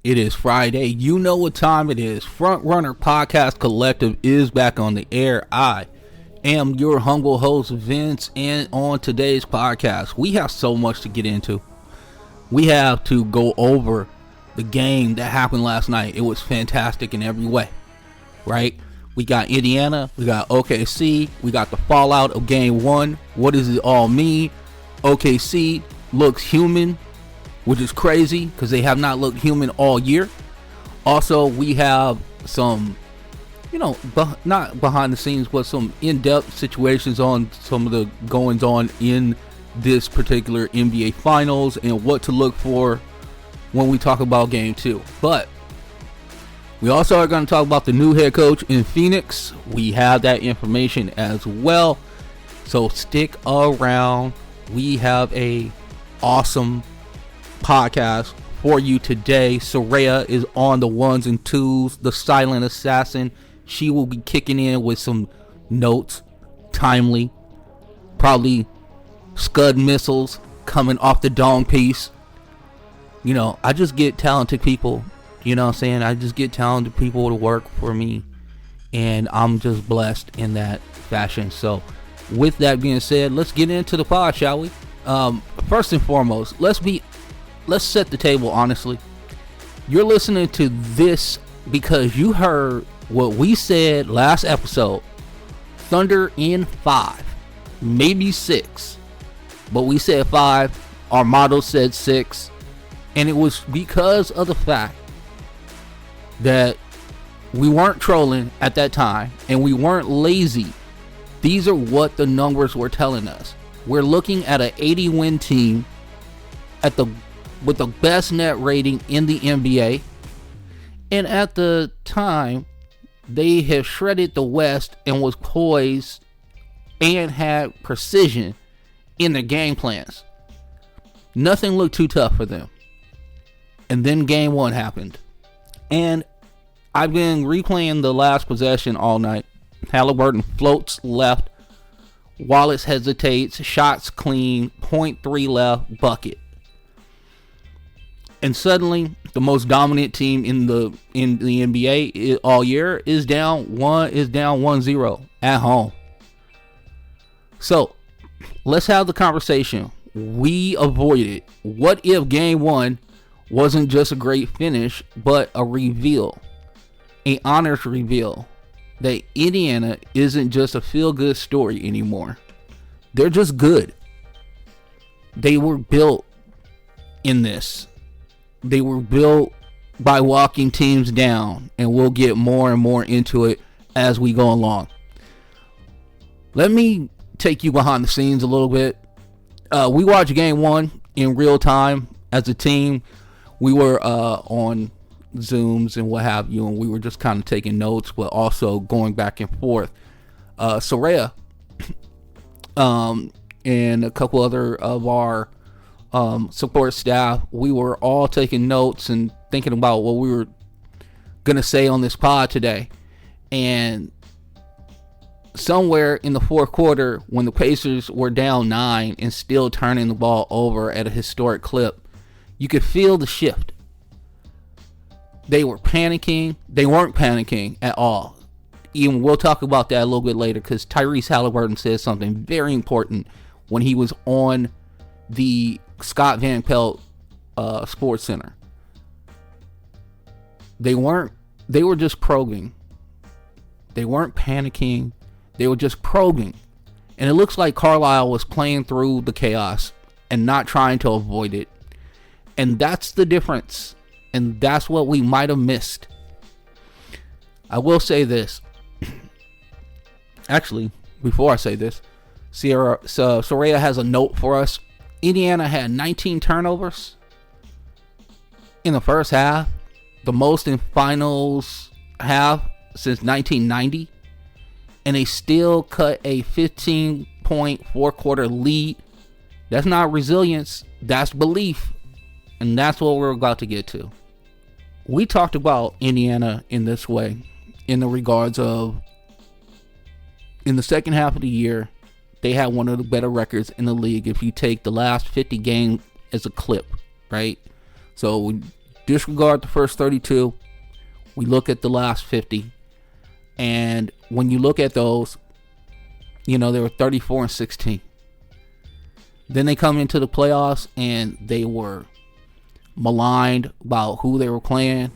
It is Friday. You know what time it is. Front Runner Podcast Collective is back on the air. I am your humble host, Vince, and on today's podcast, we have so much to get into. We have to go over the game that happened last night. It was fantastic in every way, right? We got Indiana, we got OKC, we got the fallout of game one. What does it all mean? OKC looks human, which is crazy because they have not looked human all year. Also, we have some, not behind the scenes, but some in-depth situations on some of the goings on in this particular NBA Finals and what to look for when we talk about game two. But we also are going to talk about the new head coach in Phoenix. We have that information as well. So stick around. We have a awesome podcast for you today. Soraya is on the ones and twos, the silent assassin. She will be kicking in with some notes, timely, probably Scud missiles coming off the dome piece. I just get talented people. You know what I'm saying? I just get talented people to work for me, and I'm just blessed in that fashion. So with that being said, let's get into the pod, shall we? First and foremost, let's set the table honestly. You're listening to this because you heard what we said last episode. Thunder in 5, maybe 6, but we said 5. Our model said 6, and it was because of the fact that we weren't trolling at that time and we weren't lazy. These are what the numbers were telling us. We're looking at an 80-win team with the best net rating in the NBA, and at the time they have shredded the West and was poised and had precision in their game plans. Nothing looked too tough for them. And then game one happened, and I've been replaying the last possession all night. Halliburton floats left, Wallace hesitates, shots clean, 0.3 left, bucket. And suddenly, the most dominant team in the NBA all year is down 1-0 at home. So, let's have the conversation. We avoided. What if game one wasn't just a great finish, but a reveal, an honest reveal that Indiana isn't just a feel-good story anymore. They're just good. They were built in this. They were built by walking teams down, and we'll get more and more into it as we go along. Let me take you behind the scenes a little bit. We watched game one in real time as a team. We were on Zooms and what have you, and we were just kind of taking notes, but also going back and forth. Soraya and a couple other of our support staff, we were all taking notes and thinking about what we were gonna say on this pod today. And somewhere in the fourth quarter, when the Pacers were down 9 and still turning the ball over at a historic clip, you could feel the shift. They were panicking. They weren't panicking at all. Even we'll talk about that a little bit later, because Tyrese Halliburton said something very important when he was on the Scott Van Pelt Sports Center. They were just probing. They weren't panicking. They were just probing. And it looks like Carlisle was playing through the chaos and not trying to avoid it. And that's the difference. And that's what we might have missed. I will say this. Actually, before I say this, Soraya has a note for us. Indiana had 19 turnovers in the first half, the most in finals half since 1990, and they still cut a 15-point four-quarter lead. That's not resilience, that's belief, and that's what we're about to get to. We talked about Indiana in this way, in the regards of, in the second half of the year, they had one of the better records in the league if you take the last 50 games as a clip, right? So disregard the first 32. We look at the last 50. And when you look at those, they were 34-16. Then they come into the playoffs and they were maligned about who they were playing,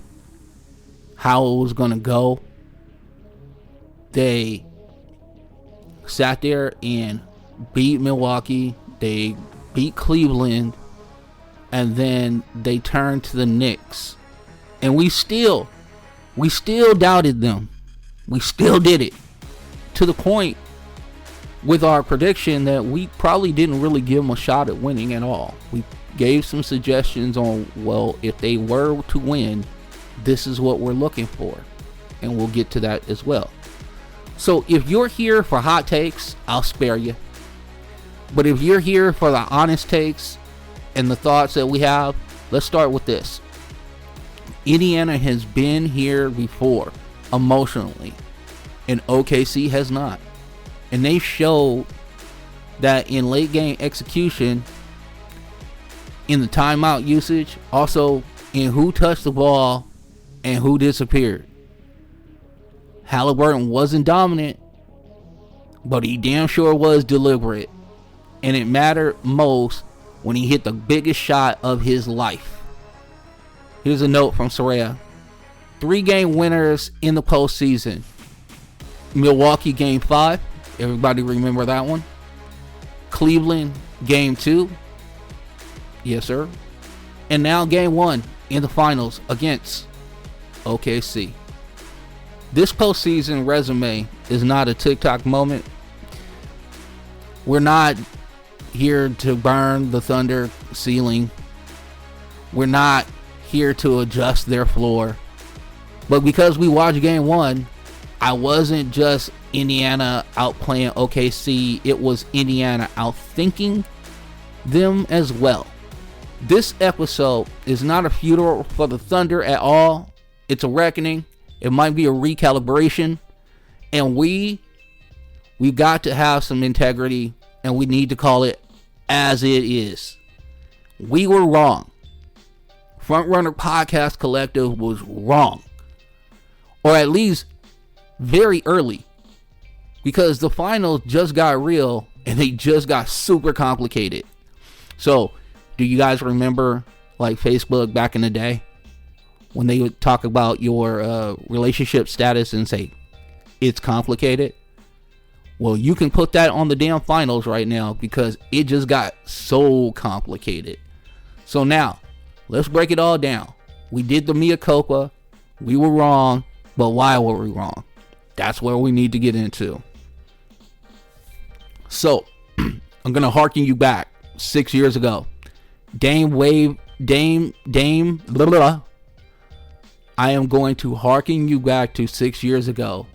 how it was going to go. They sat there and beat Milwaukee. They beat Cleveland. And then they turned to the Knicks. And we still doubted them. We still did it. To the point with our prediction that we probably didn't really give them a shot at winning at all. We gave some suggestions on, well, if they were to win, this is what we're looking for. And we'll get to that as well. So if you're here for hot takes, I'll spare you. But if you're here for the honest takes and the thoughts that we have, let's start with this. Indiana has been here before emotionally, and OKC has not. And they showed that in late game execution, in the timeout usage, also in who touched the ball and who disappeared. Halliburton wasn't dominant, but he damn sure was deliberate. And it mattered most when he hit the biggest shot of his life. Here's a note from Soraya. 3-game winners in the postseason. Milwaukee game 5. Everybody remember that one? Cleveland game 2. Yes, sir. And now game 1 in the finals against OKC. This postseason resume is not a TikTok moment. We're not here to burn the Thunder ceiling. We're not here to adjust their floor. But because we watched game 1, I wasn't just Indiana outplaying OKC. It was Indiana outthinking them as well. This episode is not a funeral for the Thunder at all. It's a reckoning. It might be a recalibration. And we got to have some integrity, and we need to call it as it is. We were wrong. Frontrunner Podcast Collective was wrong. Or at least very early. Because the finals just got real and they just got super complicated. So, do you guys remember like Facebook back in the day? When they would talk about your relationship status and say, it's complicated? Well, you can put that on the damn finals right now because it just got so complicated. So now, let's break it all down. We did the mea culpa. We were wrong. But why were we wrong? That's where we need to get into. So, I'm going to harken you back 6 years ago. Dame, blah, blah, blah. I am going to harken you back to 6 years ago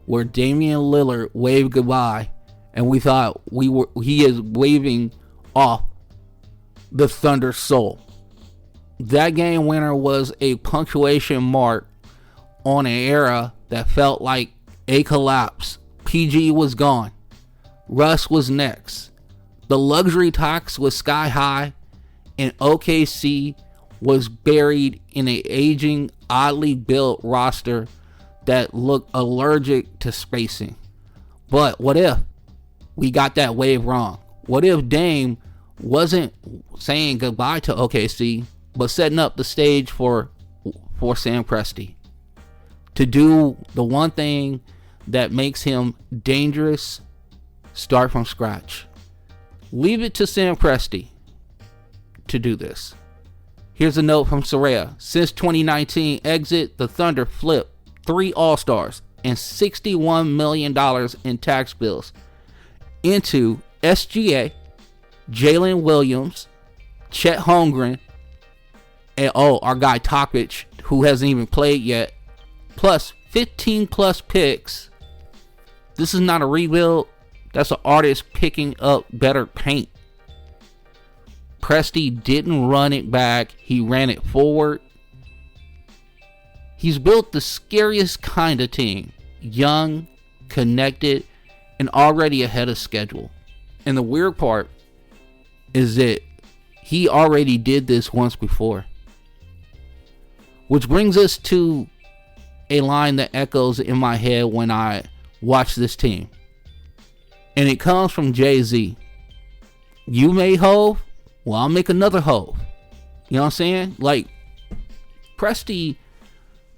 where Damian Lillard waved goodbye and we thought he is waving off the Thunder soul. That game winner was a punctuation mark on an era that felt like a collapse. PG was gone. Russ was next. The luxury tax was sky high, and OKC was buried in an aging, oddly built roster that looked allergic to spacing. But what if we got that wave wrong? What if Dame wasn't saying goodbye to OKC, but setting up the stage for Sam Presti to do the one thing that makes him dangerous? Start from scratch. Leave it to Sam Presti to do this. Here's a note from Soraya. Since 2019 exit, the Thunder flipped 3 All-Stars and $61 million in tax bills into SGA, Jalen Williams, Chet Holmgren, and our guy Topic, who hasn't even played yet, plus 15 plus picks. This is not a rebuild. That's an artist picking up better paint. Presti didn't run it back. He ran it forward. He's built the scariest kind of team. Young, connected, and already ahead of schedule. And the weird part is that he already did this once before. Which brings us to a line that echoes in my head when I watch this team. And it comes from Jay-Z. You made Hove, well, I'll make another Hove. You know what I'm saying? Like, Presti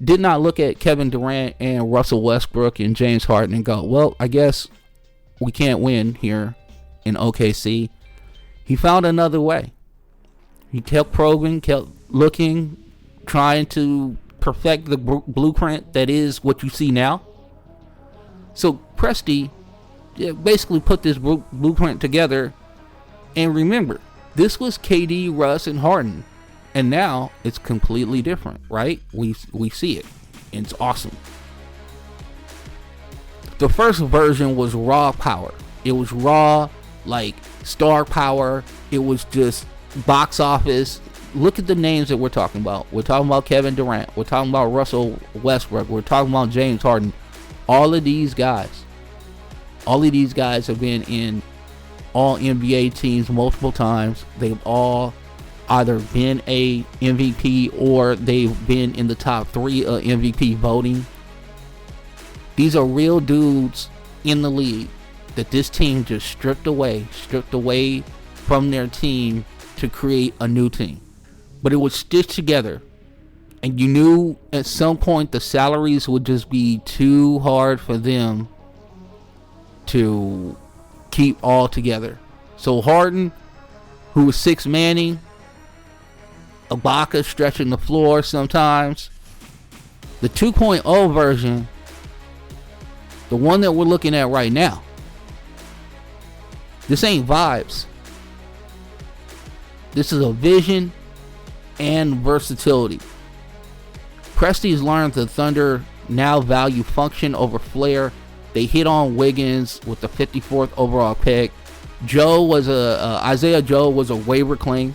did not look at Kevin Durant and Russell Westbrook and James Harden and go, well, I guess we can't win here in OKC. He found another way. He kept probing, kept looking, trying to perfect the blueprint that is what you see now. So Presti basically put this blueprint together. And remember, this was KD, Russ, and Harden. And now it's completely different, right? We see it. And it's awesome. The first version was raw power. It was raw, like star power. It was just box office. Look at the names that we're talking about. We're talking about Kevin Durant. We're talking about Russell Westbrook. We're talking about James Harden. All of these guys have been in all NBA teams multiple times. They've all either been a MVP or they've been in the top 3 of MVP voting. These are real dudes in the league that this team just stripped away from their team to create a new team. But it was stitched together. And you knew at some point the salaries would just be too hard for them to keep all together. So Harden, who was 6 manning, Ibaka stretching the floor sometimes. The 2.0 version, the one that we're looking at right now, this ain't vibes. This is a vision and versatility. Presti's learned the Thunder now value function over flair. They hit on Wiggins with the 54th overall pick. Isaiah Joe was a waiver claim.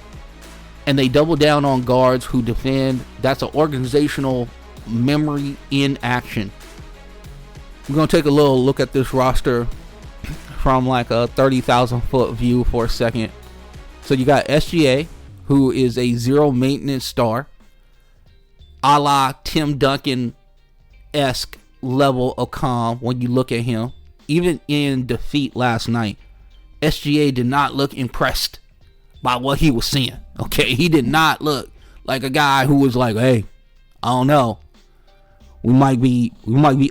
And they double down on guards who defend. That's an organizational memory in action. We're going to take a little look at this roster from like a 30,000 foot view for a second. So you got SGA, who is a zero maintenance star, a la Tim Duncan-esque level of calm when you look at him. Even in defeat last night, SGA did not look impressed by what he was seeing. Okay, he did not look like a guy who was like, hey, I don't know, we might be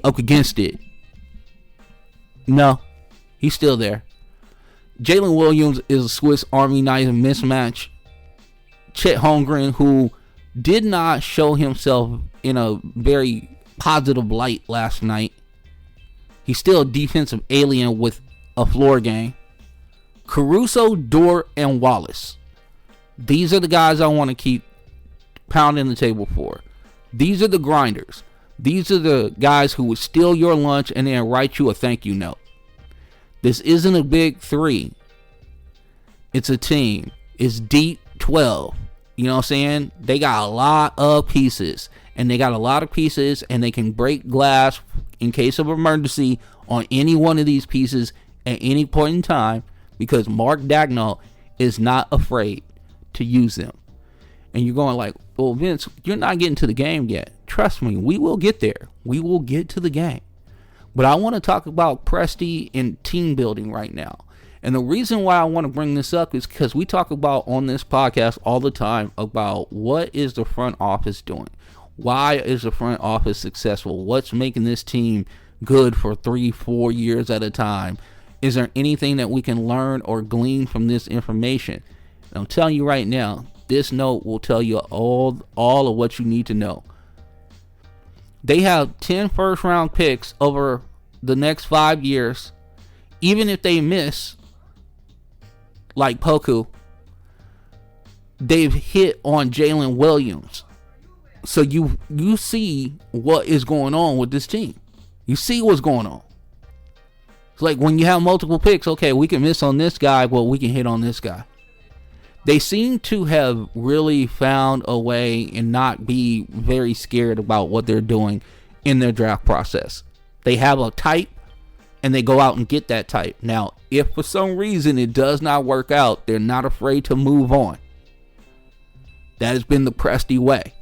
up against it. No, he's still there. Jalen Williams is a Swiss Army knife mismatch. Chet Holmgren, who did not show himself in a very positive light last night. He's still a defensive alien with a floor game. Caruso, Dort, and Wallace. These are the guys I want to keep pounding the table for. These are the grinders. These are the guys who would steal your lunch and then write you a thank you note. This isn't a big 3. It's a team. It's deep 12. You know what I'm saying? They got a lot of pieces. And they can break glass in case of emergency on any one of these pieces at any point in time, because Mark Daigneault is not afraid to use them. And you're going like, well, Vince, you're not getting to the game yet. Trust me, we will get there. We will get to the game. But I want to talk about Presti and team building right now. And the reason why I want to bring this up is because we talk about on this podcast all the time about what is the front office doing? Why is the front office successful? What's making this team good for 3-4 years at a time? Is there anything that we can learn or glean from this information? And I'm telling you right now, this note will tell you all of what you need to know. They have 10 first round picks over the next 5 years. Even if they miss, like Poku, they've hit on Jalen Williams. So you see what is going on with this team. You see what's going on. It's like when you have multiple picks, okay, we can miss on this guy, well, we can hit on this guy. They seem to have really found a way and not be very scared about what they're doing in their draft process. They have a type and they go out and get that type. Now, if for some reason it does not work out, they're not afraid to move on. That has been the Presti way.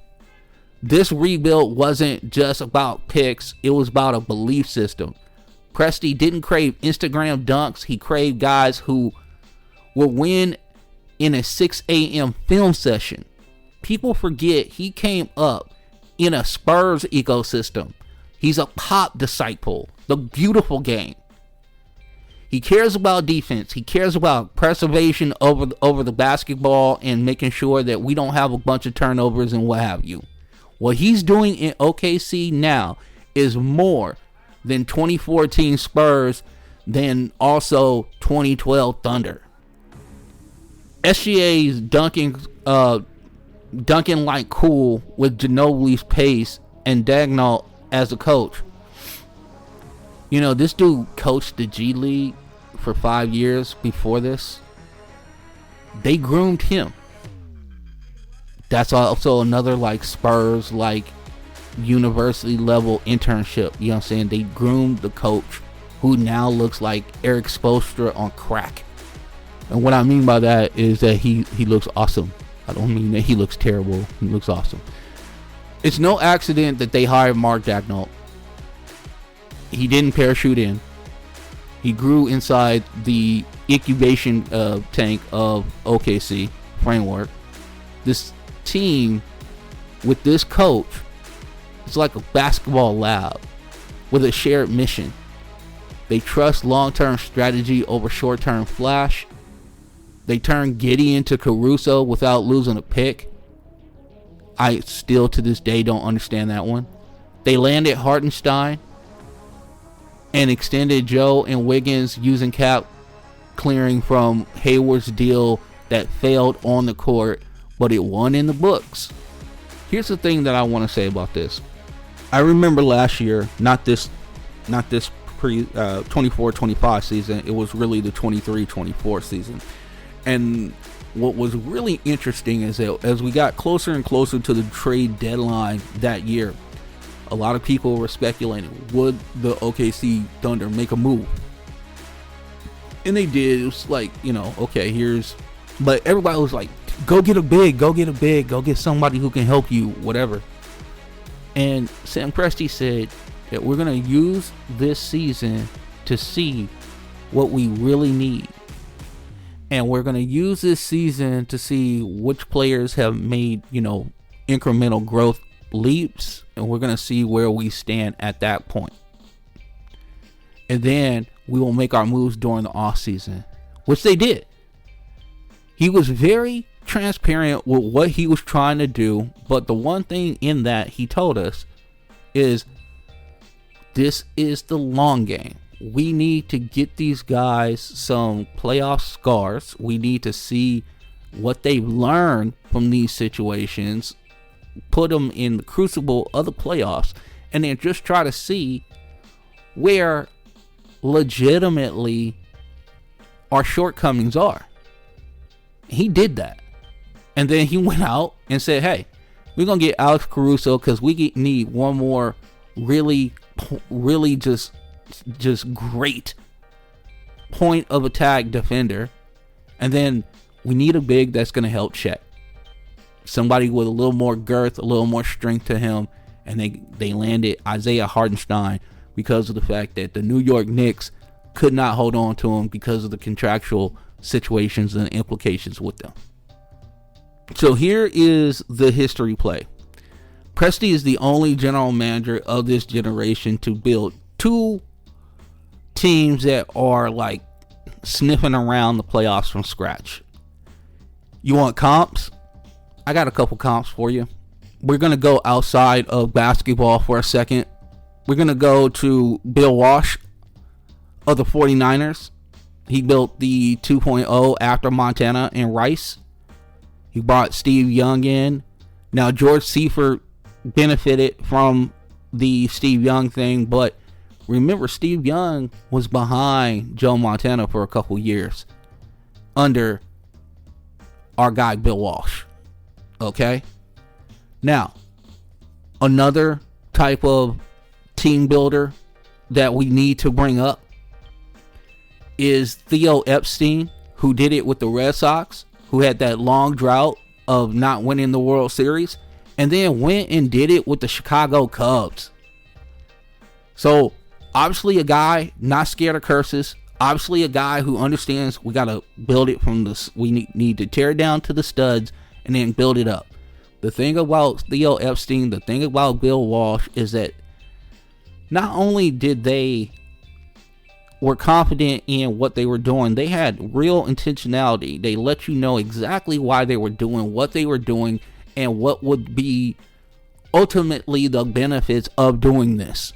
This rebuild wasn't just about picks, it was about a belief system. Presti didn't crave Instagram dunks, he craved guys who will win in a 6 a.m. film session. People forget he came up in a Spurs ecosystem. He's a Pop disciple, the beautiful game. He cares about defense. He cares about preservation over the basketball and making sure that we don't have a bunch of turnovers and what have you. What he's doing in OKC now is more than 2014 Spurs, than also 2012 Thunder. SGA's dunking like cool with Ginobili's pace and Dagnall as a coach. You know, this dude coached the G League for 5 years before this. They groomed him. That's also another like Spurs like university level internship. You know what I'm saying? They groomed the coach who now looks like Eric Spoelstra on crack. And what I mean by that is that he looks awesome. I don't mean that he looks terrible. He looks awesome. It's no accident that they hired Mark Dagnall. He didn't parachute in. He grew inside the incubation tank of OKC framework. This team with this coach is like a basketball lab with a shared mission. They trust long-term strategy over short-term flash. They turned Giddey into Caruso without losing a pick. I still to this day don't understand that one. They landed Hartenstein and extended Joe and Wiggins using cap clearing from Hayward's deal that failed on the court, but it won in the books. Here's the thing that I want to say about this. I remember last year, not this pre 24-25 season, it was really the 23-24 season. And what was really interesting is that as we got closer and closer to the trade deadline that year, a lot of people were speculating, would the OKC Thunder make a move? And they did. It was like, you know, okay, but everybody was like, go get a big, go get somebody who can help you, whatever. And Sam Presti said that we're going to use this season to see what we really need. And we're going to use this season to see which players have made, you know, incremental growth leaps. And we're going to see where we stand at that point. And then we will make our moves during the off season, which they did. He was very transparent with what he was trying to do. But the one thing in that he told us is this is the long game. We need to get these guys some playoff scars. We need to see what they've learned from these situations, put them in the crucible of the playoffs, and then just try to see where legitimately our shortcomings are. He did that. And then he went out and said, hey, we're going to get Alex Caruso because we need one more really just great point of attack defender. And then we need a big that's going to help Chet. Somebody with a little more girth, a little more strength to him. And they landed Isaiah Hartenstein because of the fact that the New York Knicks could not hold on to him because of the contractual situations and implications with them. So here is the history play. Presti is the only general manager of this generation to build two teams that are like sniffing around the playoffs from scratch. You want comps? I got a couple comps for you. We're going to go outside of basketball for a second. We're going to go to Bill Walsh of the 49ers. He built the 2.0 after Montana and Rice. He brought Steve Young in. Now, George Seifert benefited from the Steve Young thing, but remember, Steve Young was behind Joe Montana for a couple years under our guy Bill Walsh. Okay? Now, another type of team builder that we need to bring up is Theo Epstein, who did it with the Red Sox, who had that long drought of not winning the World Series. and then went and did it with the Chicago Cubs. So obviously a guy not scared of curses. Obviously a guy who understands we got to build it from this. We need to tear it down to the studs and then build it up. The thing about Theo Epstein, the thing about Bill Walsh is that not only did they were confident in what they were doing, they had real intentionality. They let you know exactly why they were doing what they were doing and what would be ultimately the benefits of doing this.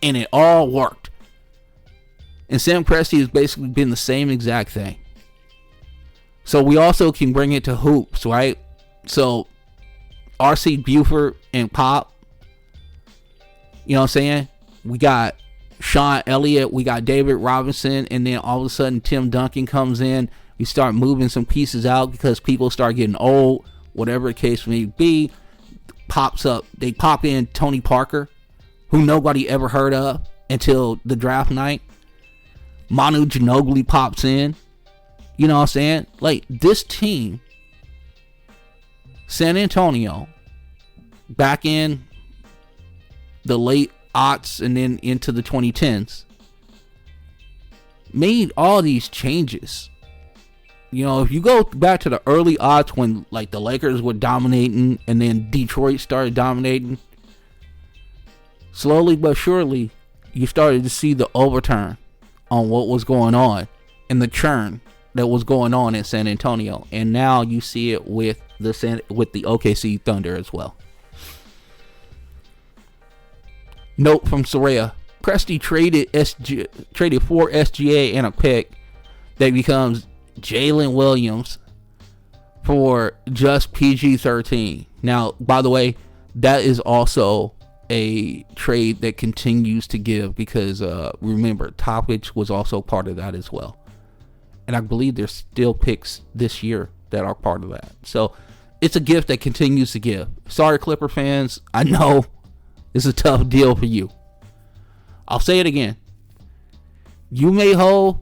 And it all worked. And Sam Presti has basically been the same exact thing. So we also can bring it to hoops, right? So R.C. Buford and Pop, you know what I'm saying? We got Sean Elliott, we got David Robinson, and then all of a sudden Tim Duncan comes in. We start moving some pieces out because people start getting old, whatever the case may be. Pops up. They pop in Tony Parker, who nobody ever heard of until the draft night. Manu Ginobili pops in. You know what I'm saying? Like, this team, San Antonio, back in the late aughts and then into the 2010s, made all these changes. You know, if you go back to the early aughts when like the Lakers were dominating and then Detroit started dominating, slowly but surely you started to see the overturn on what was going on and the churn that was going on in San Antonio, and now you see it with the OKC Thunder as well. Note from Soraya: Presti traded for SGA and a pick that becomes Jalen Williams for just PG-13. Now, by the way, that is also a trade that continues to give because remember, Topic was also part of that as well. And I believe there's still picks this year that are part of that. So it's a gift that continues to give. Sorry, Clipper fans. I know it's a tough deal for you. I'll say it again. You may hole,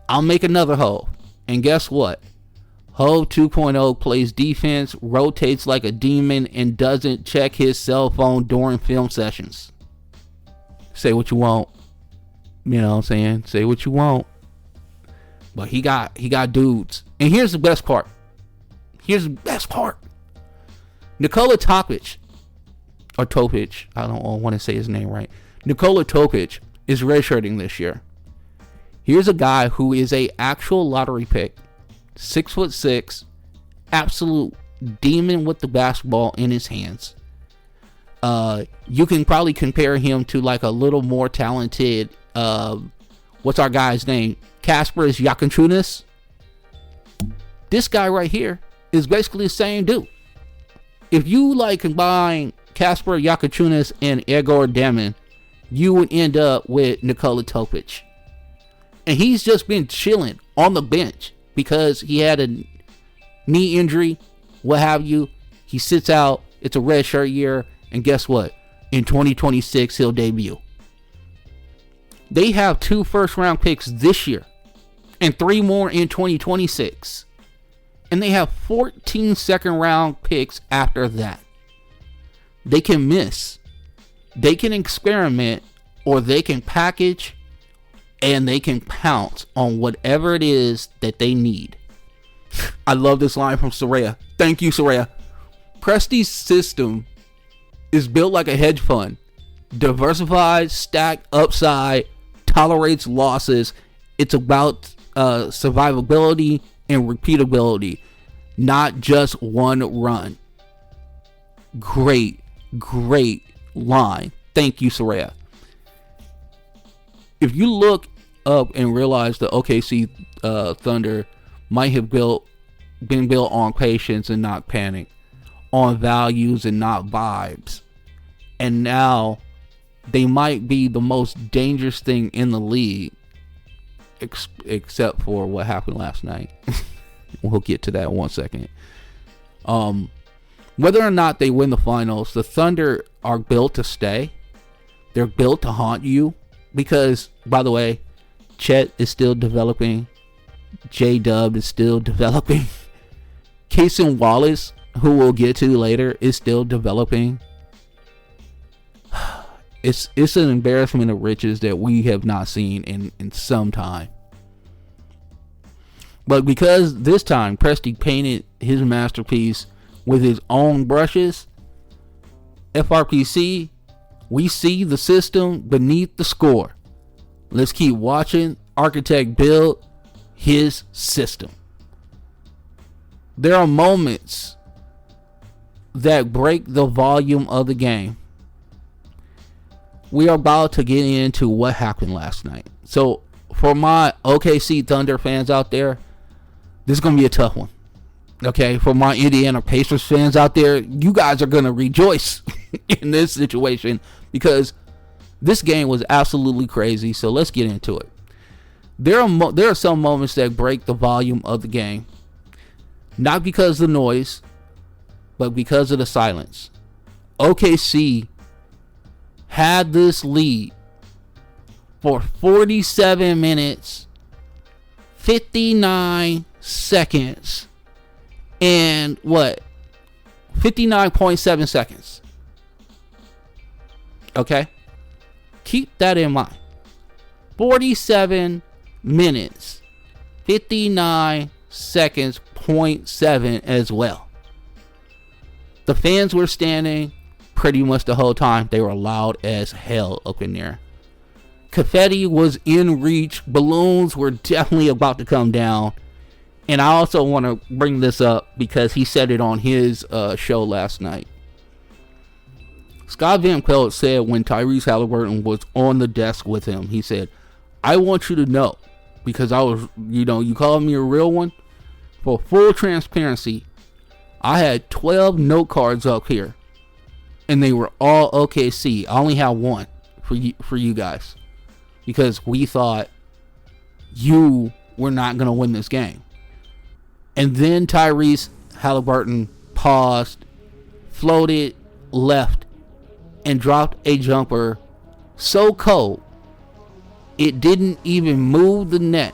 I'll make another hole. And guess what? Ho 2.0 plays defense, rotates like a demon, and doesn't check his cell phone during film sessions. Say what you want. You know what I'm saying? Say what you want. But he got dudes. And here's the best part. Nikola Topic, or Topic, I don't want to say his name right. Nikola Topic is redshirting this year. Here's a guy who is a actual lottery pick. 6'6", absolute demon with the basketball in his hands. You can probably compare him to like a little more talented, what's our guy's name? Kasparas Jakučiūnas. This guy right here is basically the same dude. If you like combine Kasparas Jakučiūnas and Igor Demon, you would end up with Nikola Topic. And he's just been chilling on the bench because he had a knee injury, what have you. He sits out. It's a red shirt year. And guess what? In 2026, he'll debut. They have 2 first-round picks this year and 3 more in 2026. And they have 14 second-round picks after that. They can miss. They can experiment, or they can package, and they can pounce on whatever it is that they need. I love this line from Soraya. Thank you, Soraya. Presti's system is built like a hedge fund. Diversified, stacked, upside, tolerates losses. It's about survivability and repeatability, not just one run. Great line. Thank you, Soraya. If you look up and realize the OKC Thunder might have been built on patience and not panic, on values and not vibes, and now they might be the most dangerous thing in the league, except for what happened last night. We'll get to that in 1 second. Whether or not they win the finals, the Thunder are built to stay. They're built to haunt you because, by the way, Chet is still developing. J-Dub is still developing. Cason Wallace who we'll get to later, is still developing. It's an embarrassment of riches that we have not seen in some time. But because this time Presti painted his masterpiece with his own brushes, FRPC, we see the system beneath the score. Let's keep watching Architect build his system. There are moments that break the volume of the game. We are about to get into what happened last night. So for my OKC Thunder fans out there, this is going to be a tough one. Okay, for my Indiana Pacers fans out there, you guys are going to rejoice in this situation because this game was absolutely crazy. So let's get into it. There are some moments that break the volume of the game. Not because of the noise, but because of the silence. OKC had this lead for 47 minutes, 59 seconds, and 59.7 seconds. Okay? Keep that in mind. 47 minutes, 59 seconds, 0.7 as well. The fans were standing pretty much the whole time. They were loud as hell up in there. Confetti was in reach. Balloons were definitely about to come down. And I also want to bring this up because he said it on his show last night. Scott Van Pelt said when Tyrese Halliburton was on the desk with him, he said, I want you to know, because I was, you called me a real one. For full transparency, I had 12 note cards up here, and they were all OKC. I only have one for you guys, because we thought you were not going to win this game. And then Tyrese Halliburton paused, floated left, and dropped a jumper so cold it didn't even move the net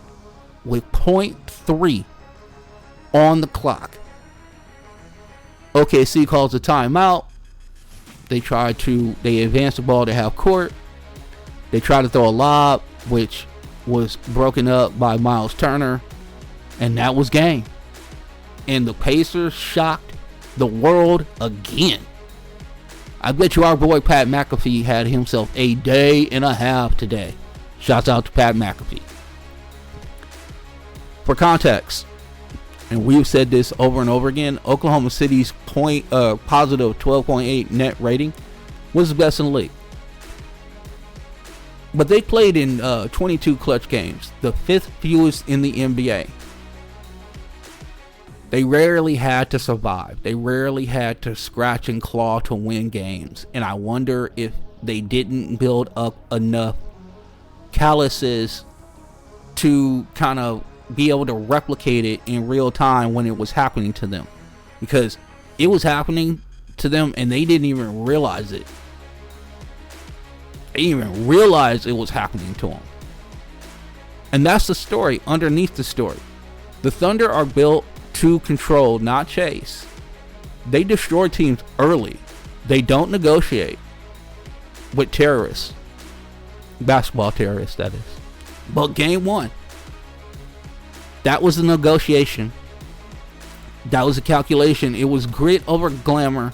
with 0.3 on the clock. OKC calls a timeout. They advance the ball to half court. They try to throw a lob, which was broken up by Miles Turner, and that was game. And the Pacers shocked the world again. I bet you our boy Pat McAfee had himself a day and a half today. Shouts out to Pat McAfee. For context, and we've said this over and over again, Oklahoma City's positive 12.8 net rating was the best in the league. But they played in 22 clutch games, the fifth fewest in the NBA. They rarely had to survive. They rarely had to scratch and claw to win games. And I wonder if they didn't build up enough calluses to kind of be able to replicate it in real time when it was happening to them. Because it was happening to them and they didn't even realize it. They didn't even realize it was happening to them. And that's the story underneath the story. The Thunder are built to control, not chase. They destroy teams early. They don't negotiate with terrorists. Basketball terrorists, that is. But game one, that was a negotiation. That was a calculation. It was grit over glamour.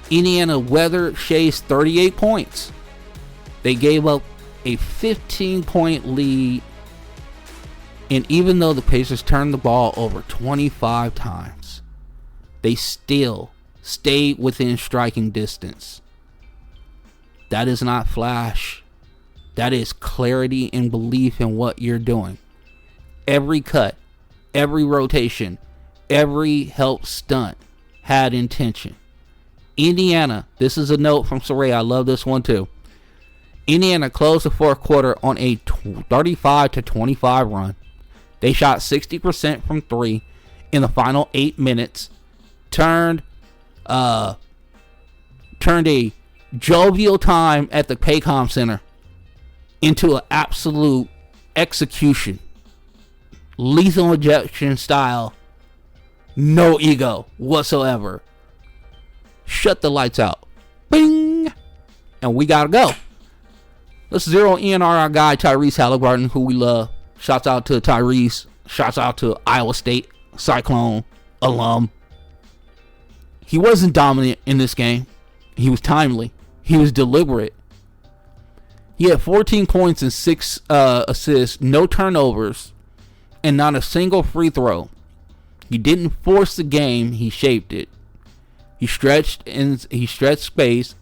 Indiana weathered Shea's 38 points. They gave up a 15-point lead. And even though the Pacers turned the ball over 25 times, they still stayed within striking distance. That is not flash. That is clarity and belief in what you're doing. Every cut, every rotation, every help stunt had intention. Indiana, this is a note from Saray. I love this one too. Indiana closed the fourth quarter on a 35-25 run. They shot 60% from three in the final 8 minutes. Turned a jovial time at the Paycom Center into an absolute execution. Lethal injection style. No ego whatsoever. shut the lights out. Bing! And we gotta go. Let's zero in on our guy Tyrese Halliburton, who we love. Shouts out to Tyrese. Shouts out to Iowa State Cyclone alum. He wasn't dominant in this game. He was timely. He was deliberate. He had 14 points and 6 assists, no turnovers, and not a single free throw. He didn't force the game. He shaped it. He stretched space,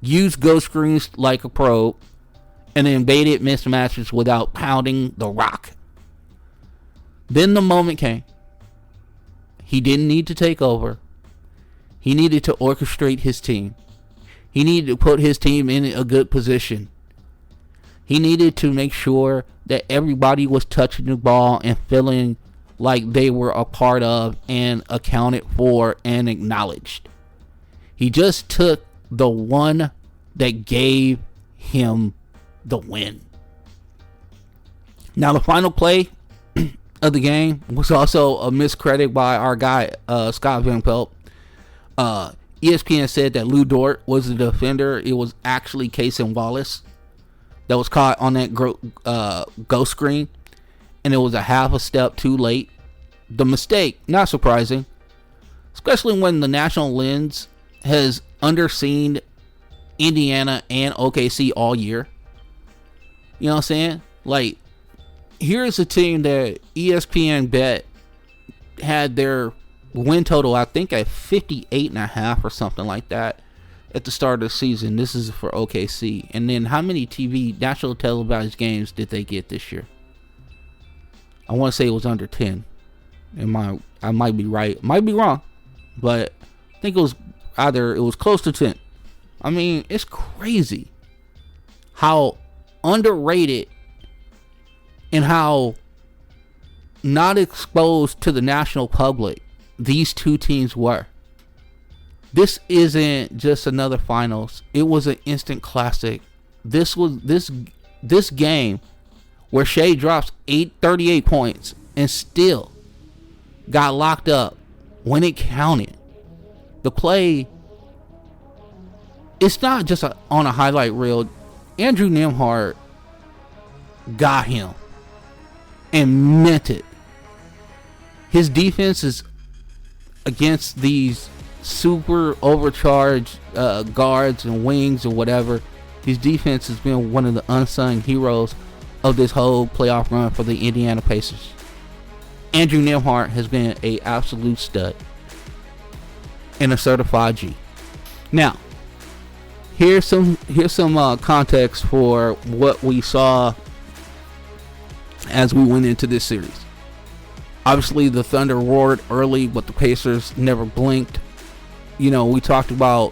used ghost screens like a pro, and invaded mismatches without pounding the rock. Then the moment came. He didn't need to take over. He needed to orchestrate his team. He needed to put his team in a good position. He needed to make sure that everybody was touching the ball and feeling like they were a part of and accounted for and acknowledged. He just took the one that gave him the win. Now, the final play of the game was also a miscredit by our guy, Scott Van Pelt. ESPN said that Lou Dort was the defender. It was actually Cason Wallace that was caught on that ghost screen, and it was a half a step too late. The mistake, not surprising, especially when the national lens has underseen Indiana and OKC all year. You know what I'm saying? Like, here's a team that ESPN bet had their win total, I think, at 58.5 or something like that at the start of the season. This is for OKC. And then how many national televised games did they get this year? I want to say it was under 10. I might be right, might be wrong, but I think it was close to 10. I mean, it's crazy how underrated and how not exposed to the national public these two teams were. This isn't just another finals. It was an instant classic. This was this game where Shea drops 38 points and still got locked up when it counted. The play, it's not just on a highlight reel. Andrew Nembhard got him and meant it. His defense is against these super overcharged guards and wings or whatever. His defense has been one of the unsung heroes of this whole playoff run for the Indiana Pacers. Andrew Nembhard has been an absolute stud and a certified G. Now, here's some context for what we saw as we went into this series. Obviously, the Thunder roared early, but the Pacers never blinked. You know, we talked about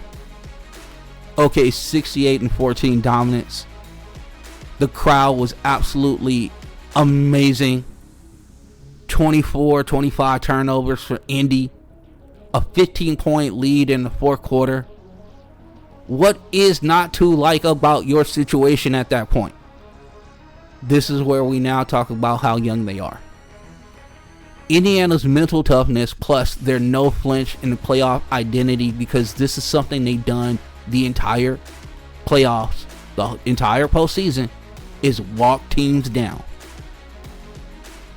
68-14 dominance. The crowd was absolutely amazing. 25 turnovers for Indy. A 15-point lead in the fourth quarter. What is not to like about your situation at that point? This is where we now talk about how young they are. Indiana's mental toughness plus their no flinch in the playoff identity, because this is something they've done the entire playoffs, the entire postseason, is walk teams down.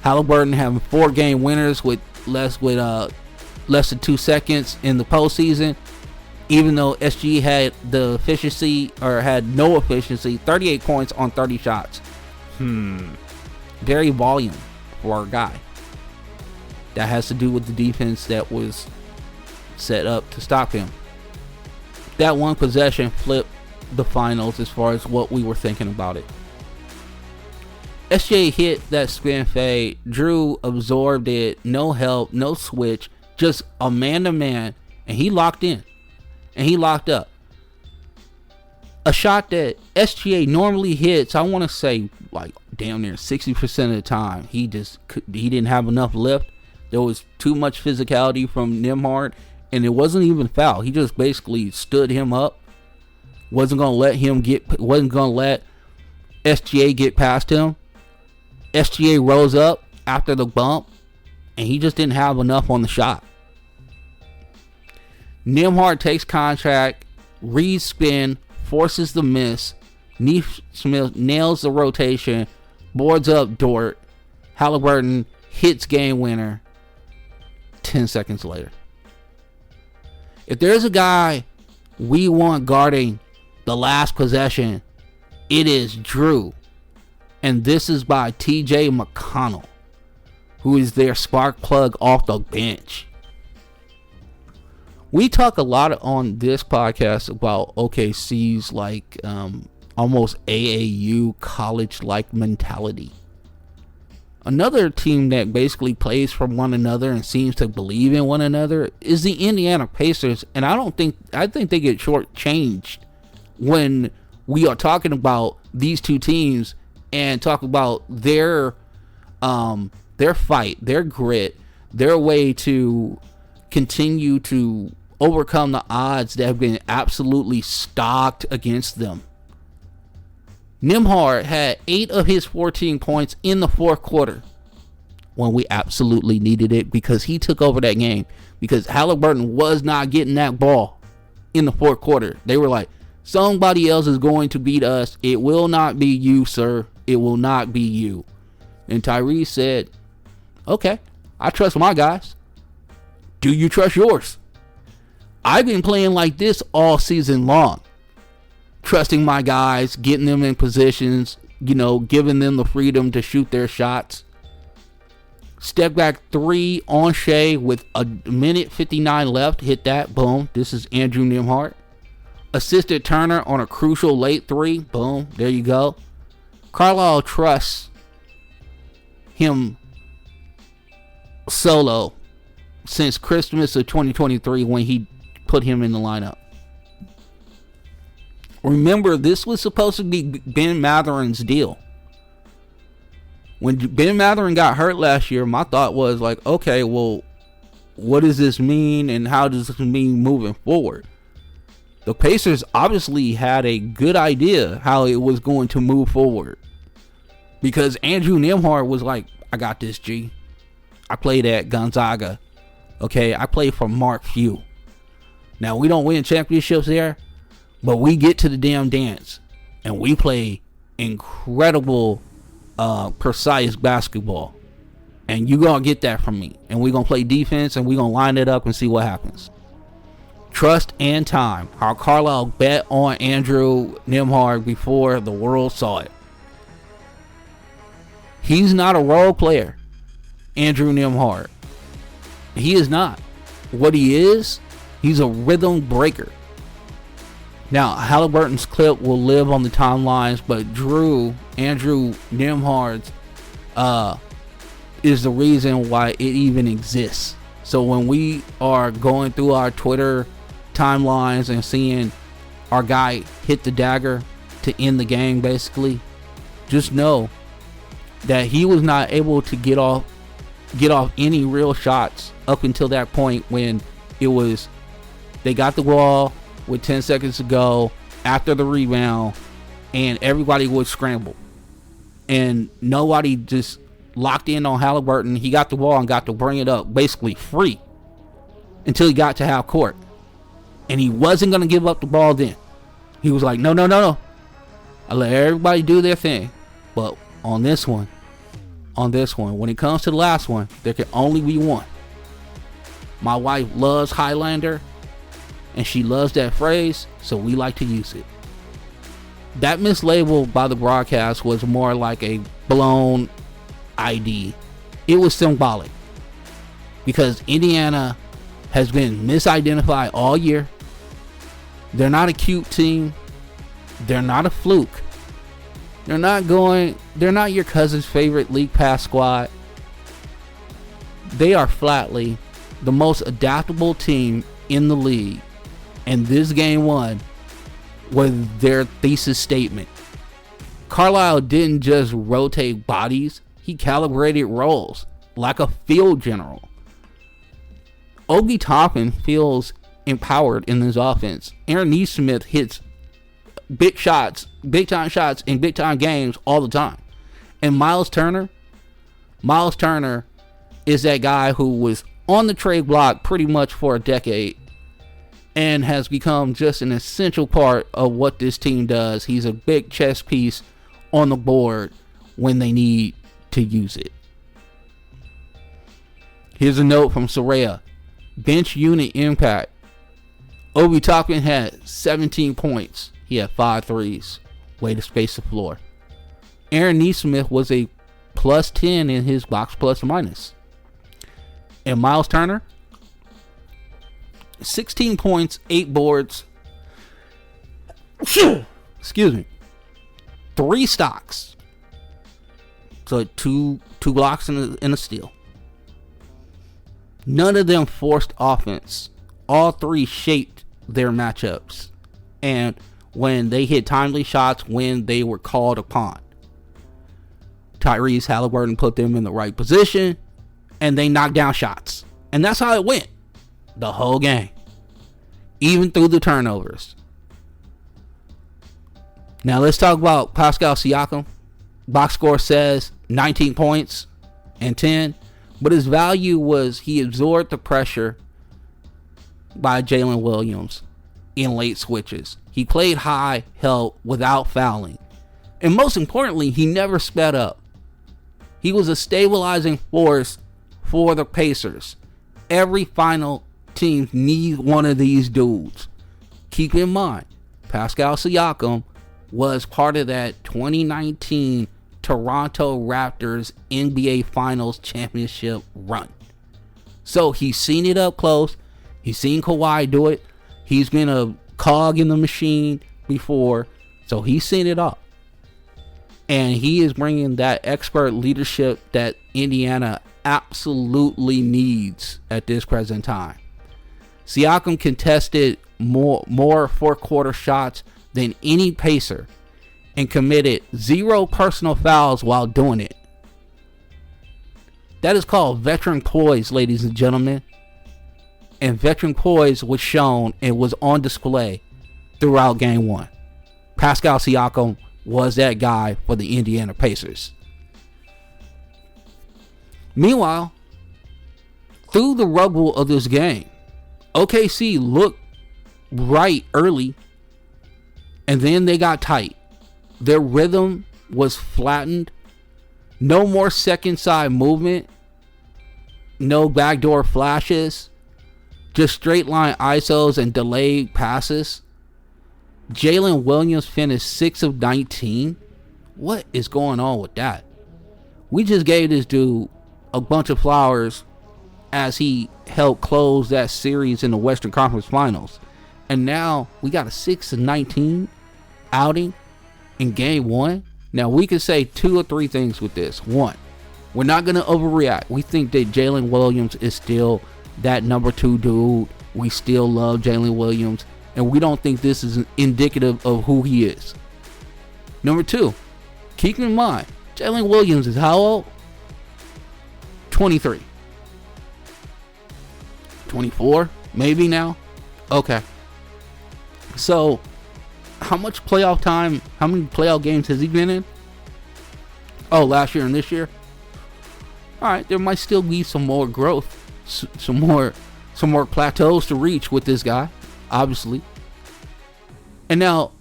Halliburton having 4 game winners with less than 2 seconds in the postseason, even though SG had the efficiency, or had no efficiency, 38 points on 30 shots. Very volume for our guy. That has to do with the defense that was set up to stop him. That one possession flipped the finals as far as what we were thinking about it. SJ hit that spin fade. Drew absorbed it. No help, no switch. Just a man-to-man. And he locked in. And he locked up. A shot that SGA normally hits, I want to say, like, damn near 60% of the time. He didn't have enough lift. There was too much physicality from Nembhard, and it wasn't even foul. He just basically stood him up. Wasn't gonna let SGA get past him. SGA rose up after the bump, and he just didn't have enough on the shot. Nembhard takes contact, Reed spin, forces the miss. Neesmith nails the rotation, boards up Dort. Halliburton hits game winner 10 seconds later. If there's a guy we want guarding the last possession, it is Drew. And this is by TJ McConnell, who is their spark plug off the bench. We talk a lot on this podcast about OKC's like almost AAU college-like mentality. Another team that basically plays for one another and seems to believe in one another is the Indiana Pacers, and I think they get shortchanged when we are talking about these two teams and talk about their fight, their grit, their way to continue to overcome the odds that have been absolutely stacked against them. Nembhard had 8 of his 14 points in the fourth quarter when we absolutely needed it, because he took over that game, because Halliburton was not getting that ball in the fourth quarter. They were like, somebody else is going to beat us. It will not be you, sir. It will not be you. And Tyrese said, okay, I trust my guys. Do you trust yours? I've been playing like this all season long. Trusting my guys, getting them in positions, giving them the freedom to shoot their shots. Step back 3 on Shea with a minute 59 left. Hit that. Boom. This is Andrew Nembhard. Assisted Turner on a crucial late 3. Boom. There you go. Carlisle trusts him solo since Christmas of 2023 when he put him in the lineup. Remember, this was supposed to be Ben Matherin's deal. When Ben Mathurin got hurt last year, my thought was like, okay, well, what does this mean and how does this mean moving forward? The Pacers obviously had a good idea how it was going to move forward, because Andrew Nembhard was like, I got this, G. I played at Gonzaga. Okay, I played for Mark Few. Now, we don't win championships there, but we get to the damn dance, and we play incredible, precise basketball. And you're going to get that from me. And we're going to play defense, and we're going to line it up and see what happens. Trust and time. How Carlisle bet on Andrew Nembhard before the world saw it. He's not a role player, Andrew Nembhard. He is not. What he is, he's a rhythm breaker. Now, Halliburton's clip will live on the timelines, but Andrew Nembhard's is the reason why it even exists. So when we are going through our Twitter timelines and seeing our guy hit the dagger to end the game, basically, just know that he was not able to get off any real shots up until that point when they got the ball with 10 seconds to go after the rebound, and everybody would scramble. And nobody just locked in on Halliburton. He got the ball and got to bring it up basically free until he got to half court. And he wasn't going to give up the ball then. He was like, no. I let everybody do their thing. But on this one, when it comes to the last one, there can only be one. My wife loves Highlander, and she loves that phrase, so we like to use it. That mislabel by the broadcast was more like a blown ID. It was symbolic, because Indiana has been misidentified all year. They're not a cute team. They're not a fluke. They're not your cousin's favorite league pass squad. They are flatly the most adaptable team in the league. And this game 1 was their thesis statement. Carlisle didn't just rotate bodies. He calibrated roles like a field general. Obi Toppin feels empowered in this offense. Aaron Neesmith hits big time shots in big time games all the time. And Miles Turner is that guy who was on the trade block pretty much for a decade, and has become just an essential part of what this team does. He's a big chess piece on the board when they need to use it. Here's a note from Soraya. Bench unit impact. Obi Toppin had 17 points. He had 5 threes. Way to space the floor. Aaron Nesmith was a plus 10 in his box plus minus. And Miles Turner, 16 points, 8 boards. Excuse me. 3 stocks. So 2 blocks and a steal. None of them forced offense. All 3 shaped their matchups. And when they hit timely shots when they were called upon. Tyrese Halliburton put them in the right position. And they knocked down shots. And that's how it went. The whole game. Even through the turnovers. Now let's talk about Pascal Siakam. Box score says 19 points and 10. But his value was he absorbed the pressure by Jalen Williams in late switches. He played high, held without fouling. And most importantly, he never sped up. He was a stabilizing force for the Pacers. Every final team needs one of these dudes. Keep in mind, Pascal Siakam was part of that 2019 Toronto Raptors NBA Finals championship run. So he's seen it up close. He's seen Kawhi do it. He's been a cog in the machine before. So he's seen it all. And he is bringing that expert leadership that Indiana absolutely needs at this present time. Siakam contested more fourth-quarter shots than any Pacer and committed 0 personal fouls while doing it. That is called veteran poise, ladies and gentlemen. And veteran poise was shown and was on display throughout Game 1. Pascal Siakam was that guy for the Indiana Pacers. Meanwhile, through the rubble of this game, OKC looked right early, and then they got tight. Their rhythm was flattened. No more second side movement. No backdoor flashes. Just straight line ISOs and delayed passes. Jalen Williams finished 6 of 19. What is going on with that? We just gave this dude a bunch of flowers as he helped close that series in the Western Conference Finals. And now we got a 6 of 19 outing in Game 1. Now we can say 2 or 3 things with this. 1, we're not going to overreact. We think that Jalen Williams is still that number 2 dude. We still love Jalen Williams. And we don't think this is indicative of who he is. Number 2, keep in mind, Jalen Williams is how old? 23. 24, maybe now? Okay. So, how much playoff time, how many playoff games has he been in? Oh, last year and this year? Alright, there might still be some more growth. Some more plateaus to reach with this guy, obviously. And now,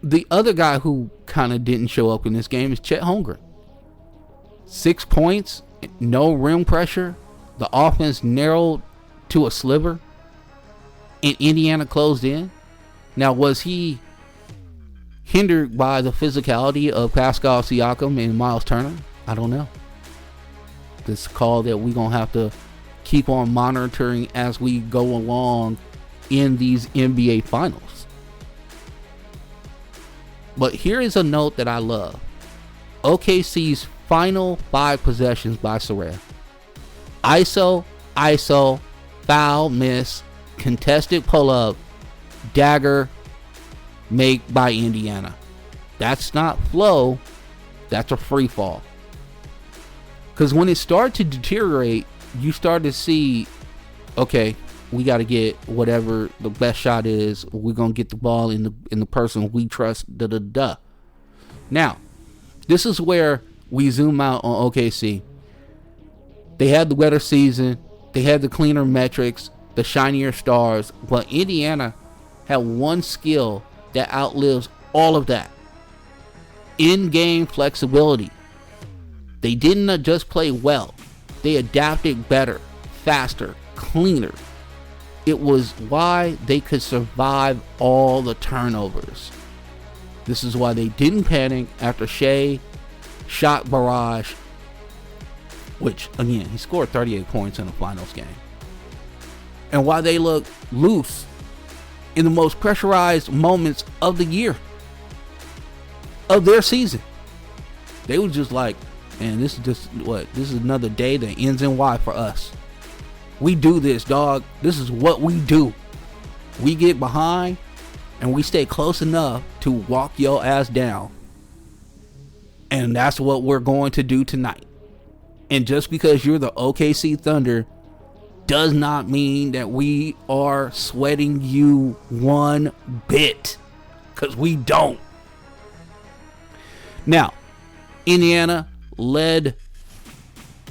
the other guy who kind of didn't show up in this game is Chet Holmgren. 6 points, no rim pressure. The offense narrowed to a sliver. And Indiana closed in. Now, was he hindered by the physicality of Pascal Siakam and Miles Turner? I don't know. This call that we're going to have to keep on monitoring as we go along in these NBA Finals. But here is a note that I love. OKC's final 5 possessions by Soraya. ISO, foul, miss, contested pull-up, dagger, make by Indiana. That's not flow. That's a free fall. Because when it started to deteriorate, you start to see, okay, we got to get whatever the best shot is. We're going to get the ball in the person we trust. Now, this is where we zoom out on OKC. They had the better season. They had the cleaner metrics. the shinier stars, but Indiana had one skill that outlives all of that. In-game flexibility. They didn't just play well. They adapted better, faster, cleaner. It was why they could survive all the turnovers. This is why they didn't panic after Shea shot barrage, which, again, he scored 38 points in the finals game. And why they looked loose in the most pressurized moments of the year, of their season. They were just like, man, this is another day that ends in Y for us. We do this, dog. This is what we do. We get behind and we stay close enough to walk your ass down. And that's what we're going to do tonight. And just because you're the OKC Thunder does not mean that we are sweating you one bit. Because we don't. Now, Indiana led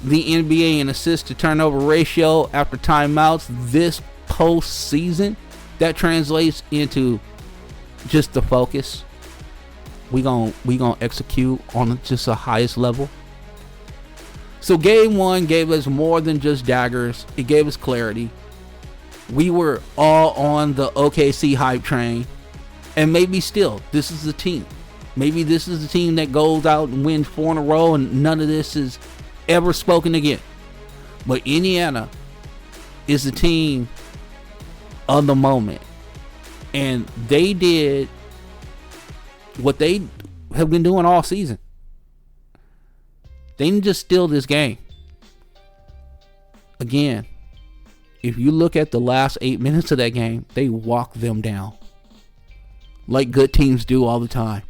the NBA in assist to turnover ratio after timeouts this postseason. That translates into just the focus. We gonna execute on just the highest level. So game one gave us more than just daggers. It gave us clarity. We were all on the OKC hype train. And maybe still, this is the team. Maybe this is the team that goes out and wins 4 in a row and none of this is ever spoken again. But Indiana is the team of the moment. And they did what they have been doing all season. They didn't just steal this game. Again, if you look at the last 8 minutes of that game, they walked them down. Like good teams do all the time.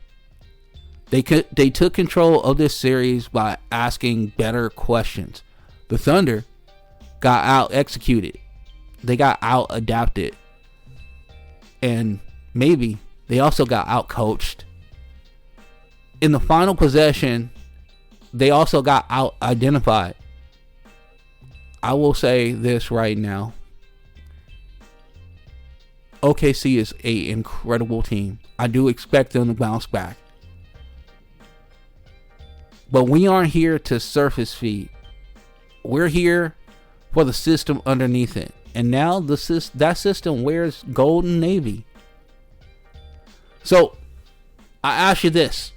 They took control of this series by asking better questions. The Thunder got out executed. They got out adapted. And maybe they also got out coached. In the final possession, they also got out identified. I will say this right now. OKC is an incredible team. I do expect them to bounce back. But we aren't here to surface feed. We're here for the system underneath it. And now that system wears gold and navy. So, I ask you this.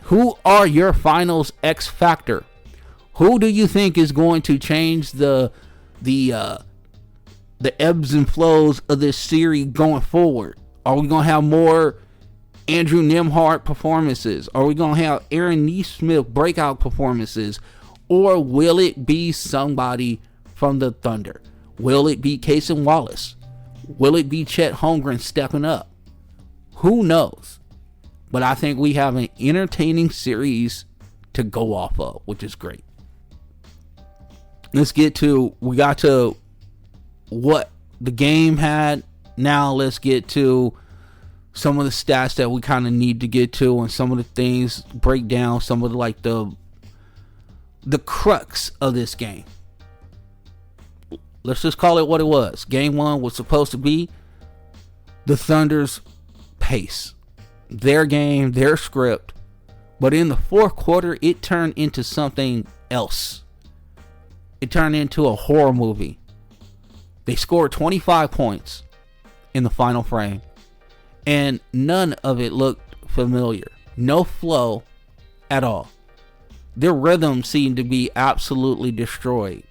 Who are your finals X factor? Who do you think is going to change the ebbs and flows of this series going forward? Are we going to have more Andrew Nembhard performances? Are we going to have Aaron Nesmith breakout performances? Or will it be somebody from the Thunder? Will it be Cason Wallace? Will it be Chet Holmgren stepping up? Who knows? But I think we have an entertaining series to go off of, which is great. We got to what the game had. Now let's get to some of the stats that we kind of need to get to, and some of the things, break down some of the crux of this game. Let's just call it what it was. Game one was supposed to be the Thunder's pace, their game, their script. But in the fourth quarter, it turned into something else. It turned into a horror movie. They scored 25 points in the final frame, and none of it looked familiar. No flow at all. Their rhythm seemed to be absolutely destroyed.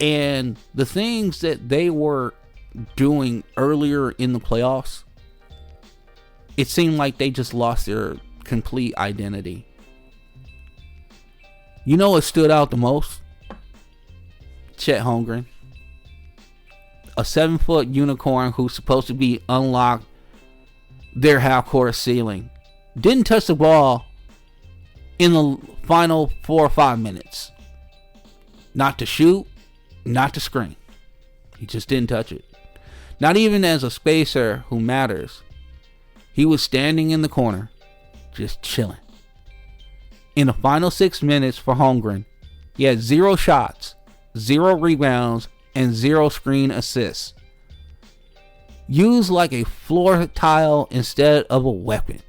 And the things that they were doing earlier in the playoffs, it seemed like they just lost their complete identity. You know what stood out the most? Chet Holmgren. A 7-foot unicorn who's supposed to be unlocked their half-court ceiling. Didn't touch the ball in the final 4 or 5 minutes. Not to shoot, not to screen. He just didn't touch it. Not even as a spacer who matters. He was standing in the corner, just chilling. In the final 6 minutes for Holmgren, he had 0 shots, 0 rebounds, and 0 screen assists. Used like a floor tile instead of a weapon.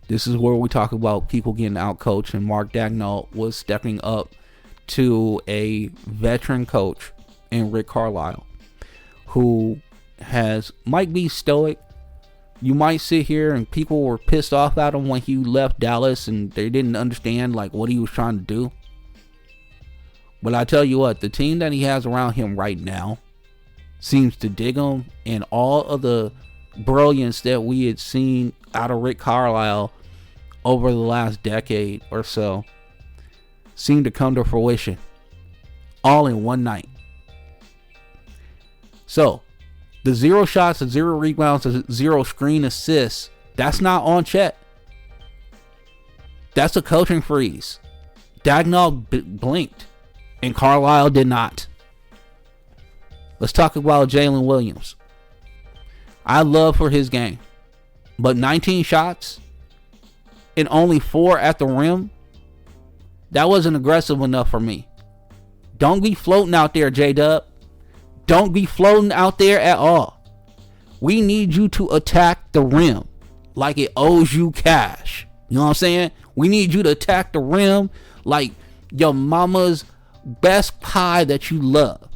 This is where we talk about people getting outcoached, and Mark Daigneault was stepping up to a veteran coach in Rick Carlisle, who might be stoic. You might sit here and people were pissed off at him when he left Dallas and they didn't understand like what he was trying to do. But I tell you what, the team that he has around him right now seems to dig him, and all of the brilliance that we had seen out of Rick Carlisle over the last decade or so seemed to come to fruition all in one night. So the 0 shots, the 0 rebounds, the 0 screen assists, that's not on Chet. That's a coaching freeze. Daigneault blinked and Carlisle did not. Let's talk about Jalen Williams. I love for his game, but 19 shots and only 4 at the rim, that wasn't aggressive enough for me. Don't be floating out there, J-Dub. Don't be floating out there at all. We need you to attack the rim like it owes you cash. You know what I'm saying? We need you to attack the rim like your mama's best pie that you love.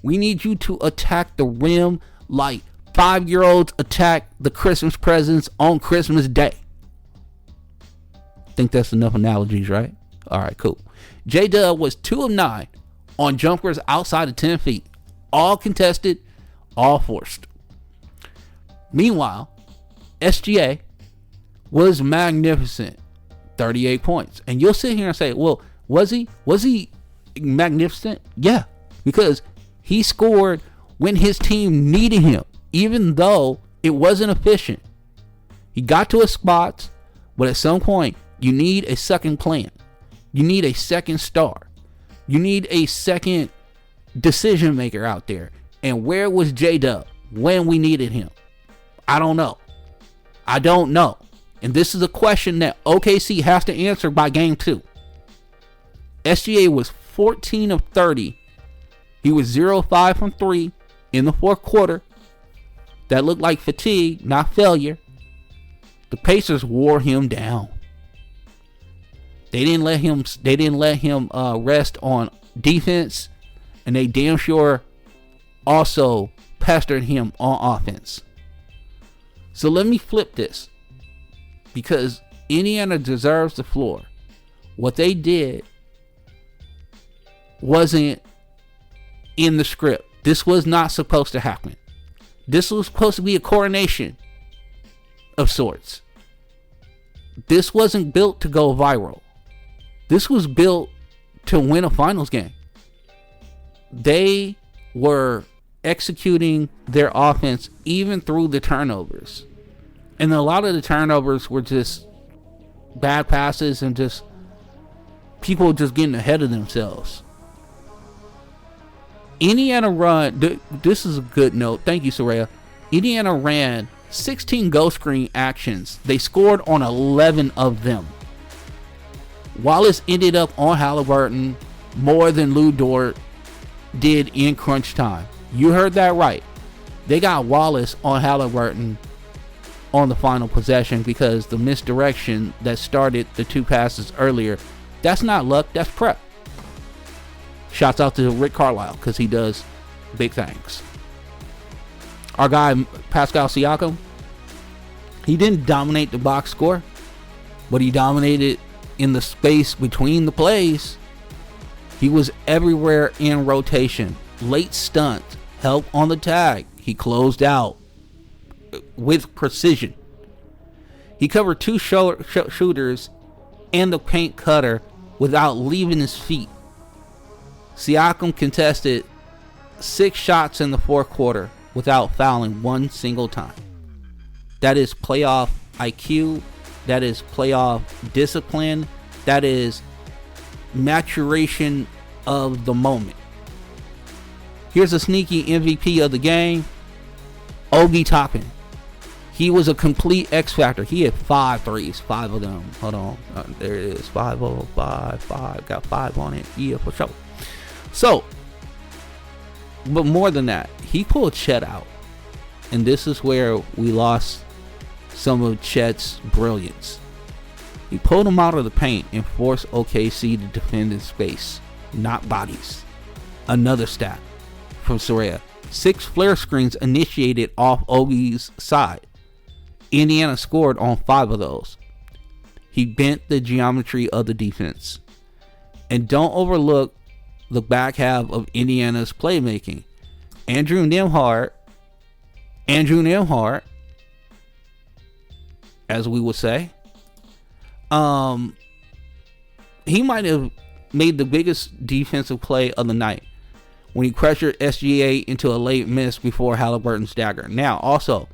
We need you to attack the rim like 5-year-olds attack the Christmas presents on Christmas Day. Think that's enough analogies, right? All right, cool. J-Dub was 2 of 9 on jumpers outside of 10 feet. All contested, all forced. Meanwhile, SGA was magnificent. 38 points. And you'll sit here and say, well, was he magnificent? Yeah, because he scored when his team needed him, even though it wasn't efficient. He got to his spots, but at some point, you need a second plan. You need a second star. You need a second decision maker out there. And where was J-Dub when we needed him? I don't know. And this is a question that OKC has to answer by game 2. SGA was 14 of 30. He was 0 of 5 from 3 in the fourth quarter. That looked like fatigue, not failure. The Pacers wore him down. They didn't let him rest on defense, and they damn sure also pestered him on offense. So let me flip this, because Indiana deserves the floor. What they did wasn't in the script. This was not supposed to happen. This was supposed to be a coronation of sorts. This wasn't built to go viral. This was built to win a finals game. They were executing their offense even through the turnovers. And a lot of the turnovers were just bad passes and just people just getting ahead of themselves. Indiana run, this is a good note. Thank you, Soraya. Indiana ran 16 go screen actions. They scored on 11 of them. Wallace ended up on Halliburton more than Lou Dort did in crunch time. You heard that right. They got Wallace on Halliburton on the final possession because the misdirection that started the 2 passes earlier, that's not luck, that's prep. Shouts out to Rick Carlisle because he does big things. Our guy Pascal Siakam, he didn't dominate the box score, but he dominated in the space between the plays. He was everywhere in rotation. Late stunt, help on the tag. He closed out with precision. He covered 2 shooters and the paint cutter without leaving his feet. Siakam contested 6 shots in the fourth quarter without fouling one single time. That is playoff IQ. That is playoff discipline. That is maturation of the moment. Here's a sneaky MVP of the game, Obi Toppin. He was a complete X factor. He had 5 threes, 5 of them. Hold on, there it is. 5-0, 5, got 5 on it. Yeah, for sure. So But more than that, he pulled Chet out. And this is where we lost some of Chet's brilliance. He pulled him out of the paint and forced OKC to defend in space, not bodies. Another stat from Soraya. 6 flare screens initiated off Ogie's side. Indiana scored on 5 of those. He bent the geometry of the defense. And don't overlook the back half of Indiana's playmaking. Andrew Nembhard, as we would say, he might have made the biggest defensive play of the night when he pressured SGA into a late miss before Halliburton's dagger. Now, also,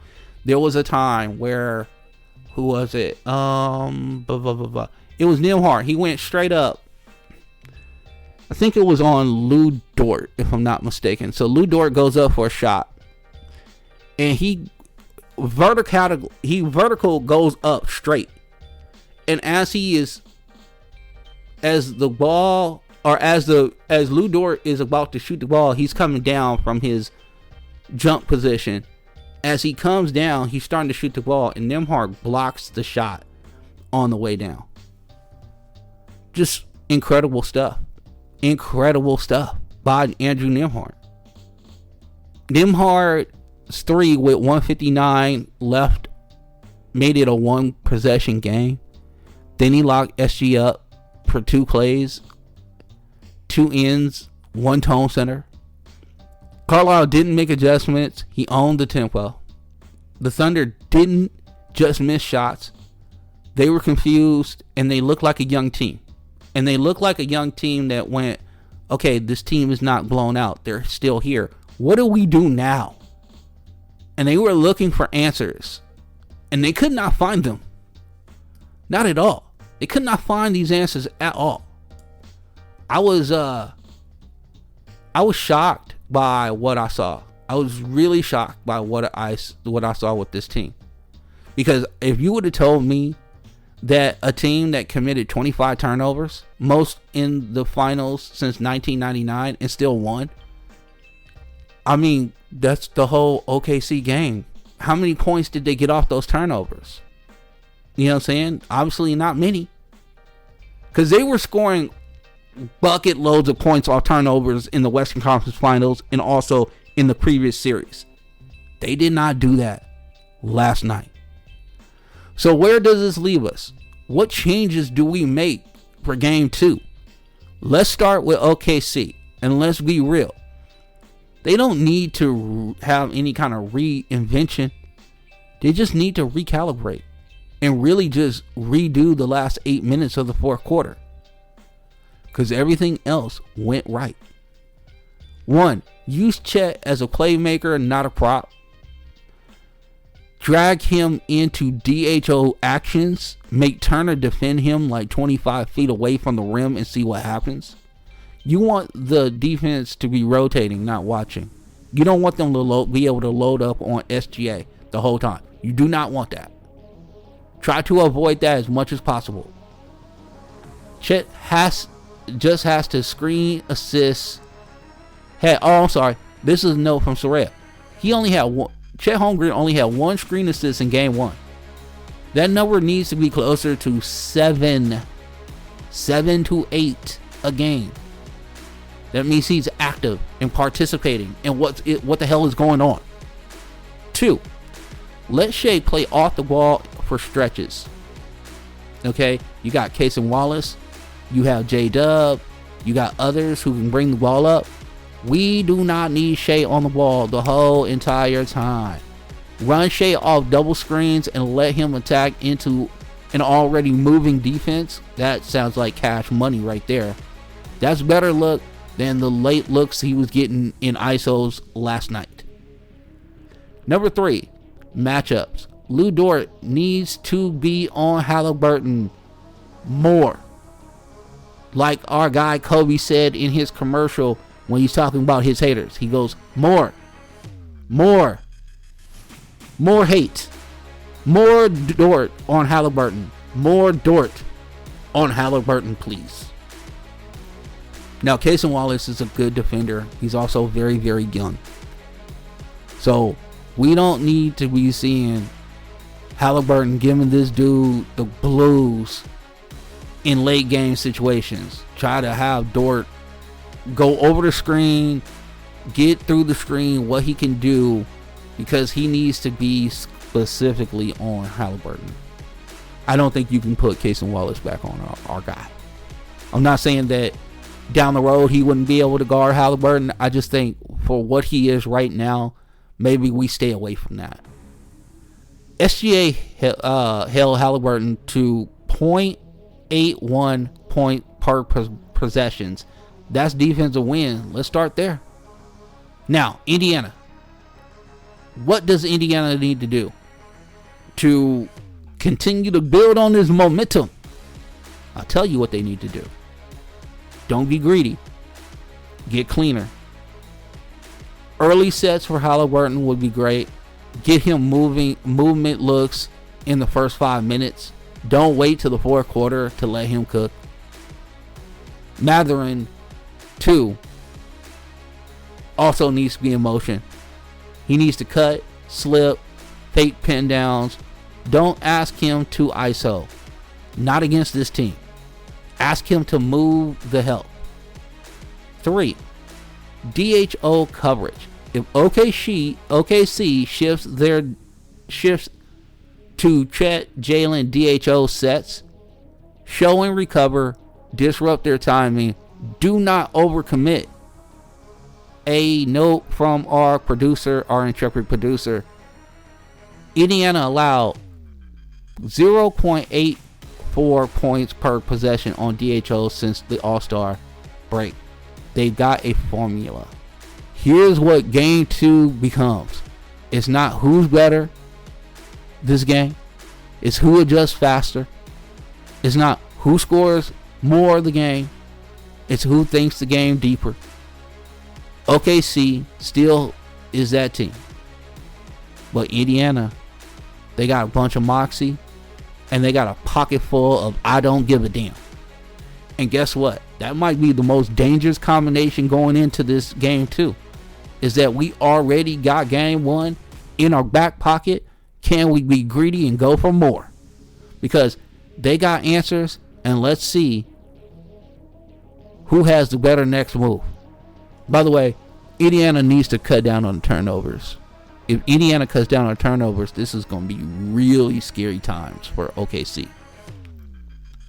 there was a time where, who was it? It was Nembhard. He went straight up. I think it was on Lou Dort, if I'm not mistaken. So Lou Dort goes up for a shot, and he vertical goes up straight. And as Lou Dort is about to shoot the ball, he's coming down from his jump position. As he comes down, he's starting to shoot the ball, and Nembhard blocks the shot on the way down. Just incredible stuff. Incredible stuff by Andrew Nembhard. Nembhard's 3 with 1:59 left made it a 1 possession game. Then he locked SG up for 2 plays, 2 ends, 1 tone center. Carlisle didn't make adjustments. He owned the tempo. The Thunder didn't just miss shots. They were confused, and they looked like a young team. And they looked like a young team that went, okay, this team is not blown out. They're still here. What do we do now? And they were looking for answers. And they could not find them. Not at all. They could not find these answers at all. I was shocked by what I saw. I was really shocked by what I saw with this team. Because if you would have told me that a team that committed 25 turnovers, most in the finals since 1999, and still won, I mean, that's the whole OKC game. How many points did they get off those turnovers? You know what I'm saying? Obviously not many. Because they were scoring bucket loads of points off turnovers in the Western Conference Finals and also in the previous series. They did not do that last night. So where does this leave us? What changes do we make for game 2? Let's start with OKC, and let's be real. They don't need to have any kind of reinvention. They just need to recalibrate and really just redo the last 8 minutes of the fourth quarter. Because everything else went right. 1, use Chet as a playmaker, not a prop. Drag him into DHO actions. Make Turner defend him like 25 feet away from the rim and see what happens. You want the defense to be rotating, not watching. You don't want them to be able to load up on SGA the whole time. You do not want that. Try to avoid that as much as possible. Chet just has to screen, assist. I'm sorry. This is a note from Soraya. He only had one. Chet Holmgren only had 1 screen assist in game 1. That number needs to be closer to 7 to 8 a game. That means he's active and participating in what the hell is going on. 2, let Shea play off the ball for stretches. Okay, you got Case and Wallace, you have J-Dub, you got others who can bring the ball up. We do not need Shea on the ball the whole entire time. Run Shea off double screens and let him attack into an already moving defense. That sounds like cash money right there. That's better look than the late looks he was getting in ISOs last night. Number 3, matchups. Lou Dort needs to be on Halliburton more. Like our guy Kobe said in his commercial when he's talking about his haters. He goes, more hate. More Dort on Halliburton. More Dort on Halliburton, please. Now, Cason Wallace is a good defender. He's also very, very young. So, we don't need to be seeing Halliburton giving this dude the blues in late game situations. Try to have Dort go over the screen, get through the screen, what he can do, because he needs to be specifically on Halliburton. I don't think you can put Cason Wallace back on our guy. I'm not saying that down the road he wouldn't be able to guard Halliburton. I just think for what he is right now, maybe we stay away from that. SGA held Halliburton to 0.81 point per possessions. That's defensive win. Let's start there. Now, Indiana. What does Indiana need to do to continue to build on this momentum? I'll tell you what they need to do. Don't be greedy. Get cleaner. Early sets for Halliburton would be great. Get him movement looks in the first 5 minutes. Don't wait till the fourth quarter to let him cook. Mathurin, 2, also needs to be in motion. He needs to cut, slip, fake pin downs. Don't ask him to ISO. Not against this team. Ask him to move the help. 3, DHO coverage. If OKC shifts to Chet, Jalen, DHO sets, show and recover, disrupt their timing. Do not overcommit. A note from our intrepid producer. Indiana allowed 0.84 points per possession on DHO since the All-Star break. They've got a formula. Here's what game 2 becomes. It's not who's better this game. It's who adjusts faster. It's not who scores more of the game. It's who thinks the game deeper. OKC still is that team. But Indiana, they got a bunch of moxie. And they got a pocket full of I don't give a damn. And guess what? That might be the most dangerous combination going into this game too. Is that we already got game 1 in our back pocket. Can we be greedy and go for more? Because they got answers, and let's see who has the better next move. By the way, Indiana needs to cut down on the turnovers. If Indiana cuts down on turnovers, this is going to be really scary times for OKC.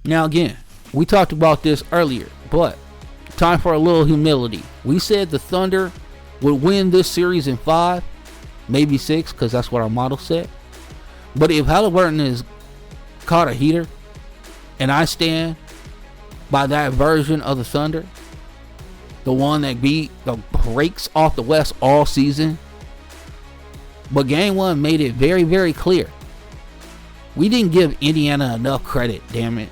Now again, we talked about this earlier, but time for a little humility. We said the Thunder would win this series in 5, maybe 6, because that's what our model said. But if Halliburton has caught a heater, and I stand by that version of the Thunder, the one that beat the brakes off the West all season, but game 1 made it very, very clear. We didn't give Indiana enough credit, damn it.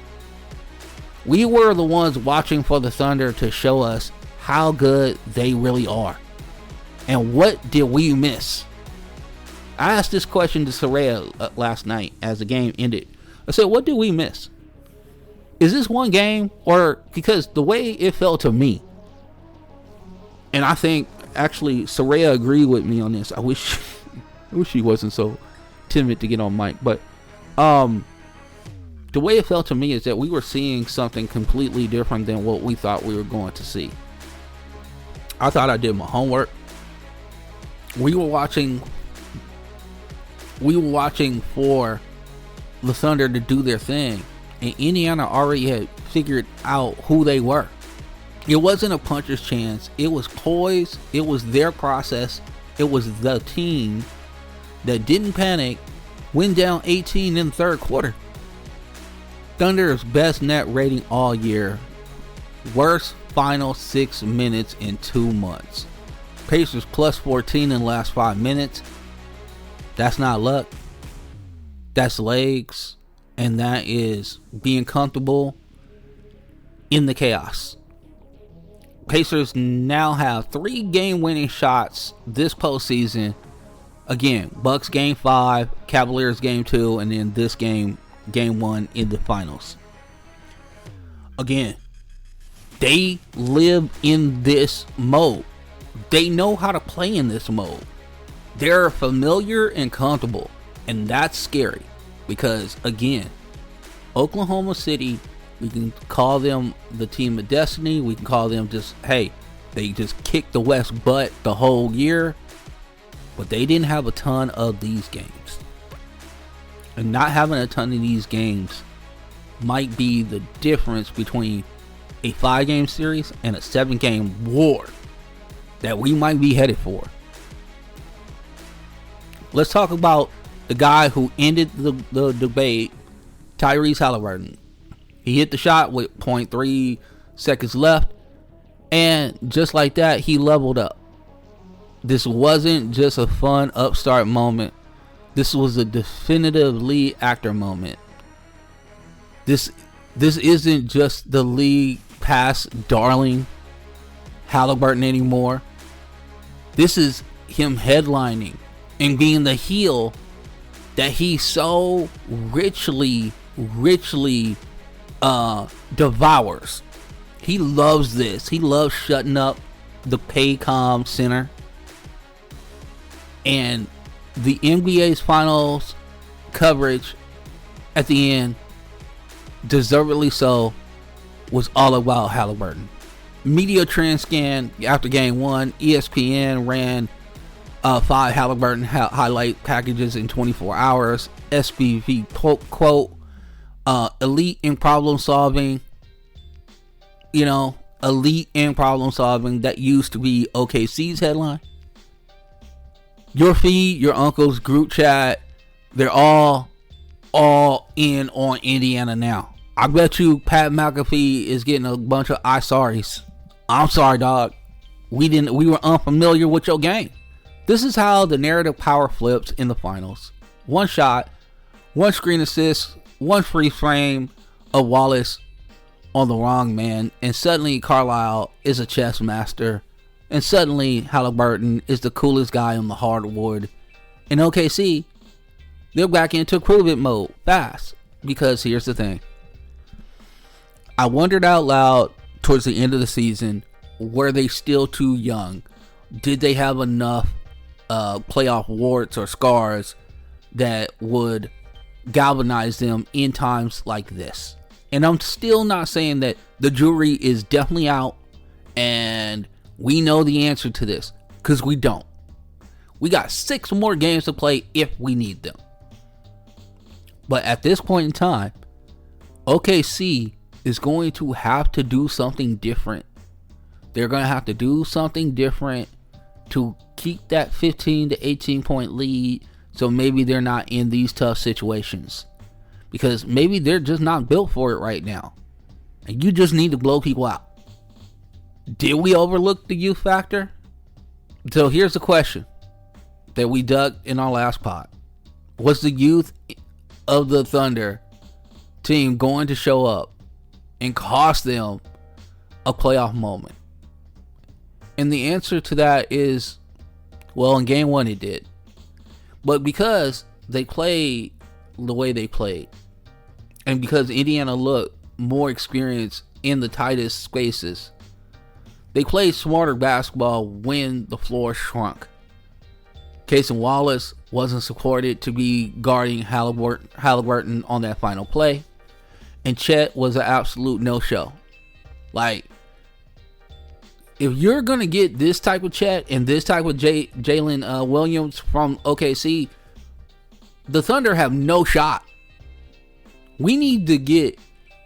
We were the ones watching for the Thunder to show us how good they really are. And what did we miss? I asked this question to Soraya last night as the game ended. I said, what did we miss? Is this one game? Or because the way it felt to me, and I think actually Soraya agreed with me on this. I wish she wasn't so timid to get on mic. But the way it felt to me is that we were seeing something completely different than what we thought we were going to see. I thought I did my homework. We were watching for the Thunder to do their thing, and Indiana already had figured out who they were. It wasn't a puncher's chance. It was poised. It was their process. It was the team that didn't panic, went down 18 in the third quarter. Thunder's best net rating all year. Worst final 6 minutes in 2 months. Pacers plus 14 in the last 5 minutes. That's not luck. That's legs. And that is being comfortable in the chaos. Pacers now have 3 game-winning shots this postseason. Again, Bucks game 5, Cavaliers game 2, and then this game 1 in the finals. Again, They live in this mode. They know how to play in this mode. They're familiar and comfortable. And that's scary. Because, again, Oklahoma City, we can call them the team of destiny. We can call them just, hey, they just kicked the West butt the whole year. But they didn't have a ton of these games. And not having a ton of these games might be the difference between a 5-game series and a 7-game war that we might be headed for. Let's talk about the guy who ended the debate, Tyrese Halliburton. He hit the shot with 0.3 seconds left, and just like that, he leveled up. This wasn't just a fun upstart moment. This was a definitive lead actor moment. This isn't just the league past darling Halliburton anymore. This is him headlining and being the heel that he so richly devours. He loves this. He loves shutting up the Paycom Center. And the NBA's finals coverage at the end, deservedly so, was all about Halliburton. Media trend scan after game 1, ESPN ran 5 Halliburton highlight packages in 24 hours. SBV quote, elite in problem solving. You know, elite in problem solving. That used to be OKC's headline. Your feed, your uncle's group chat, they're all in on Indiana now. I bet you Pat McAfee is getting a bunch of sorries. I'm sorry, dog. We were unfamiliar with your game. This is how the narrative power flips in the finals. One shot, one screen assist, one free frame of Wallace on the wrong man, and suddenly Carlisle is a chess master. And suddenly, Halliburton is the coolest guy on the hardwood. In OKC, they're back into prove it mode fast. Because here's the thing. I wondered out loud towards the end of the season, were they still too young? Did they have enough playoff warts or scars that would galvanize them in times like this? And I'm still not saying that the jury is definitely out and we know the answer to this, because we don't. We got 6 more games to play if we need them. But at this point in time, OKC is going to have to do something different. They're going to have to do something different to keep that 15 to 18 point lead, so maybe they're not in these tough situations. Because maybe they're just not built for it right now. And you just need to blow people out. Did we overlook the youth factor? So here's the question that we dug in our last pod. Was the youth of the Thunder team going to show up and cost them a playoff moment? And the answer to that is, well, in game 1 it did. But because they played the way they played, and because Indiana looked more experienced in the tightest spaces, they played smarter basketball when the floor shrunk. Casey Wallace wasn't supported to be guarding Halliburton on that final play. And Chet was an absolute no-show. Like, if you're going to get this type of Chet and this type of Jalen Williams from OKC, the Thunder have no shot. We need to get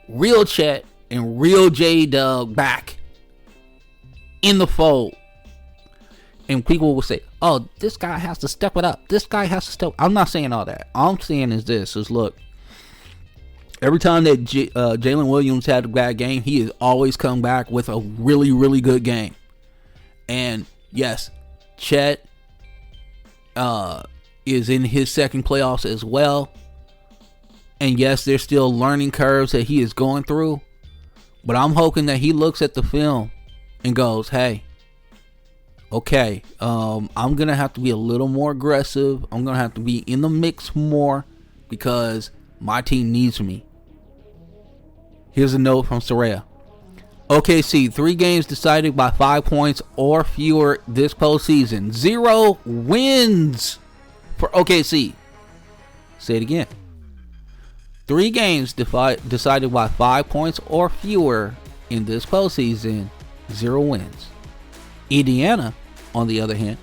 real Chet and real J-Dub back in the fold. And people will say, oh, this guy has to step it up. This guy has to step. I'm not saying all that. All I'm saying is this, is look, every time that Jalen Williams had a bad game, he has always come back with a really, really good game. And yes, Chet is in his second playoffs as well. And yes, there's still learning curves that he is going through. But I'm hoping that he looks at the film and goes, hey, okay, I'm going to have to be a little more aggressive. I'm going to have to be in the mix more because my team needs me. Here's a note from Soraya. OKC, 3 games decided by 5 points or fewer this postseason. 0 wins for OKC. Say it again. 3 games decided by 5 points or fewer in this postseason. 0 wins. Indiana, on the other hand,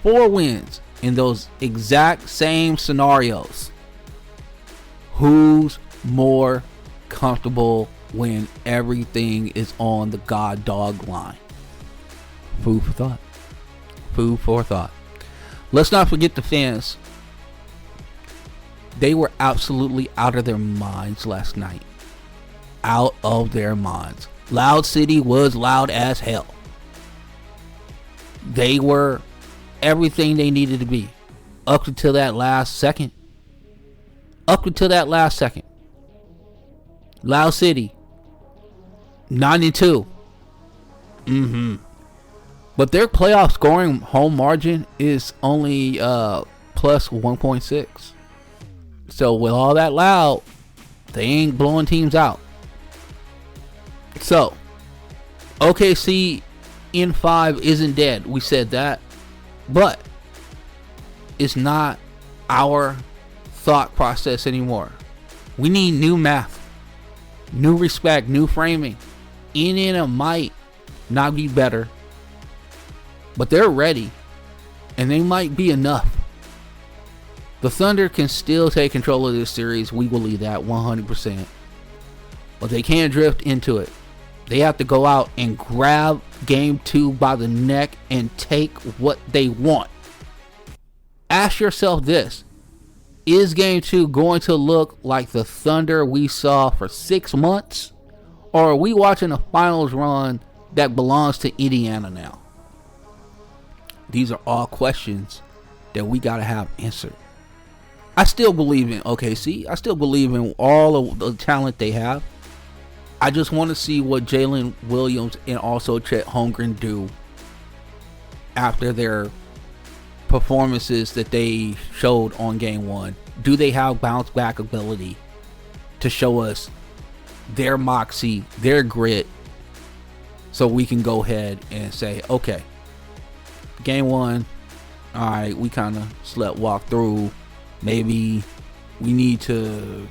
4 wins in those exact same scenarios. Who's more comfortable when everything is on the god dog line? Food for thought. Food for thought. Let's not forget the fans. They were absolutely out of their minds last night. Out of their minds. Loud City was loud as hell. They were everything they needed to be up until that last second. Loud City 9-2. But their playoff scoring home margin is only plus 1.6. So with all that loud, they ain't blowing teams out. So OKC in 5 isn't dead. We said that. But it's not our thought process anymore. We need new math, new respect, new framing. Indiana might not be better, but they're ready, and they might be enough. The Thunder can still take control of this series. We believe that 100%. But they can't drift into it. They have to go out and grab game 2 by the neck and take what they want. Ask yourself this. Is game 2 going to look like the Thunder we saw for 6 months? Or are we watching a finals run that belongs to Indiana now? These are all questions that we got to have answered. I still believe in OKC. I still believe in all of the talent they have. I just want to see what Jalen Williams and also Chet Holmgren do after their performances that they showed on game 1. Do they have bounce back ability to show us their moxie, their grit, so we can go ahead and say, okay, game 1, all right, we kind of walk through. Maybe we need to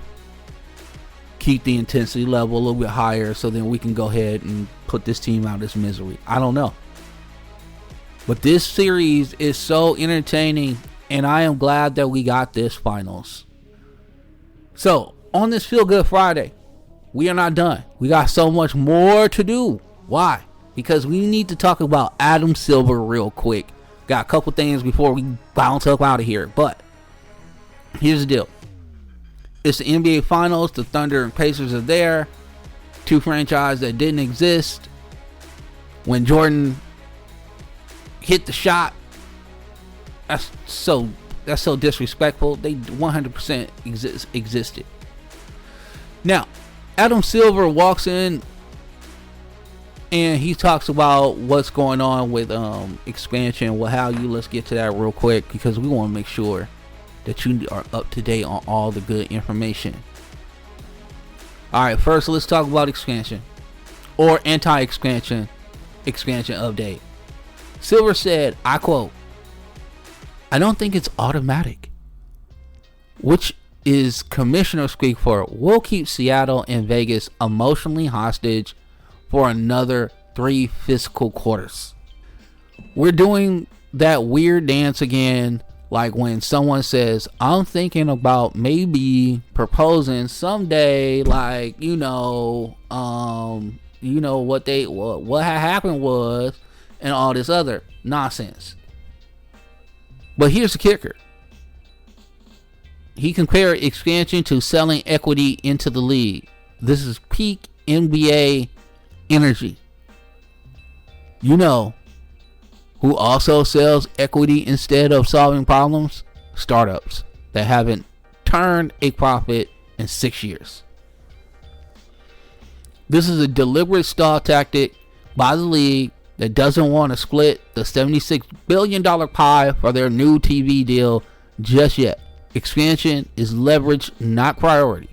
keep the intensity level a little bit higher so then we can go ahead and put this team out of this misery. I don't know. But this series is so entertaining, and I am glad that we got this finals. So, on this Feel Good Friday, we are not done. We got so much more to do. Why? Because we need to talk about Adam Silver real quick. Got a couple things before we bounce up out of here. But here's the deal. It's the NBA Finals. The Thunder and Pacers are there. 2 franchises that didn't exist when Jordan hit the shot. That's so disrespectful. They 100% existed. Now, Adam Silver walks in and he talks about what's going on with expansion, what have you. Let's get to that real quick because we want to make sure that you are up to date on all the good information. Alright, first let's talk about expansion or anti-expansion update. Silver said, I quote, "I don't think it's automatic," which is commissioner speak for we'll keep Seattle and Vegas emotionally hostage for another 3 fiscal quarters. We're doing that weird dance again, like when someone says, I'm thinking about maybe proposing someday, like, what had happened was, and all this other nonsense. But here's the kicker. He compared expansion to selling equity into the league. This is peak NBA energy. You know who also sells equity instead of solving problems? Startups that haven't turned a profit in 6 years. This is a deliberate stall tactic by the league that doesn't want to split the $76 billion pie for their new TV deal just yet. Expansion is leverage, not priority.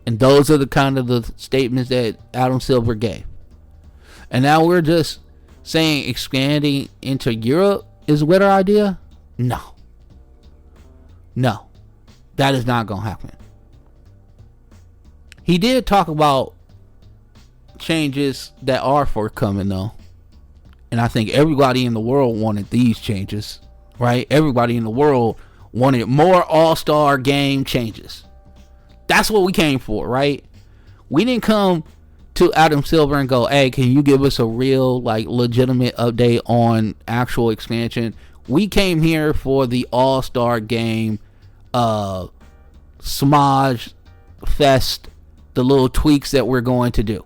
And those are the kind of the statements that Adam Silver gave. And now we're just saying expanding into Europe is a better idea? No. That is not going to happen. He did talk about changes that are forthcoming, though. And I think everybody in the world wanted these changes, right? Everybody in the world wanted more all-star game changes. That's what we came for, right? We didn't come to Adam Silver and go, hey, can you give us a real, legitimate update on actual expansion? We came here for the all-star game smudge fest, the little tweaks that we're going to do.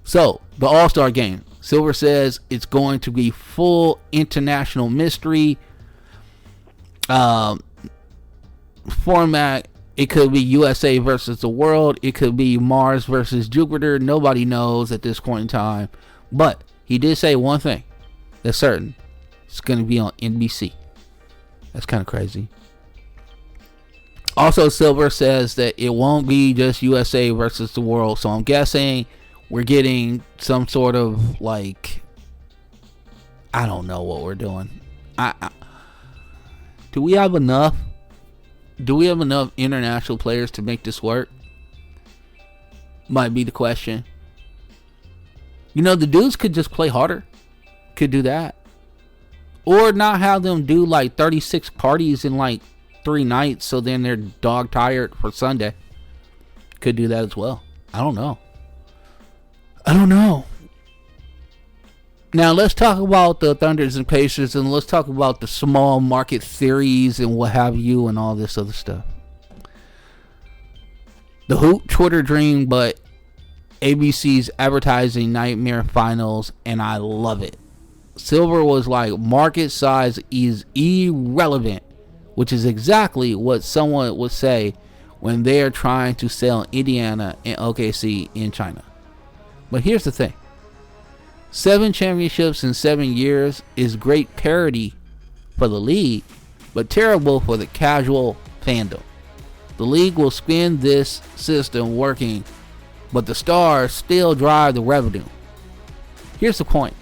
So, the all-star game. Silver says it's going to be full international mystery. Format, it could be USA versus the world. It could be Mars versus Jupiter. Nobody knows at this point in time. But he did say one thing that's certain. It's going to be on NBC. That's kind of crazy. Also, Silver says that it won't be just USA versus the world. So I'm guessing we're getting some sort of I don't know what we're doing. Do we have enough? Do we have enough international players to make this work? Might be the question. The dudes could just play harder. Could do that. Or not have them do 36 parties in 3 nights, so then they're dog tired for Sunday. Could do that as well. I don't know. Now let's talk about the Thunders and Pacers, and let's talk about the small market theories and what have you and all this other stuff. The Hoop Twitter dream, but ABC's advertising nightmare finals, and I love it. Silver was like, market size is irrelevant, which is exactly what someone would say when they're trying to sell Indiana and OKC in China. But here's the thing. 7 championships in 7 years is great parity for the league, but terrible for the casual fandom. The league will spin this system working, but the stars still drive the revenue. Here's the point.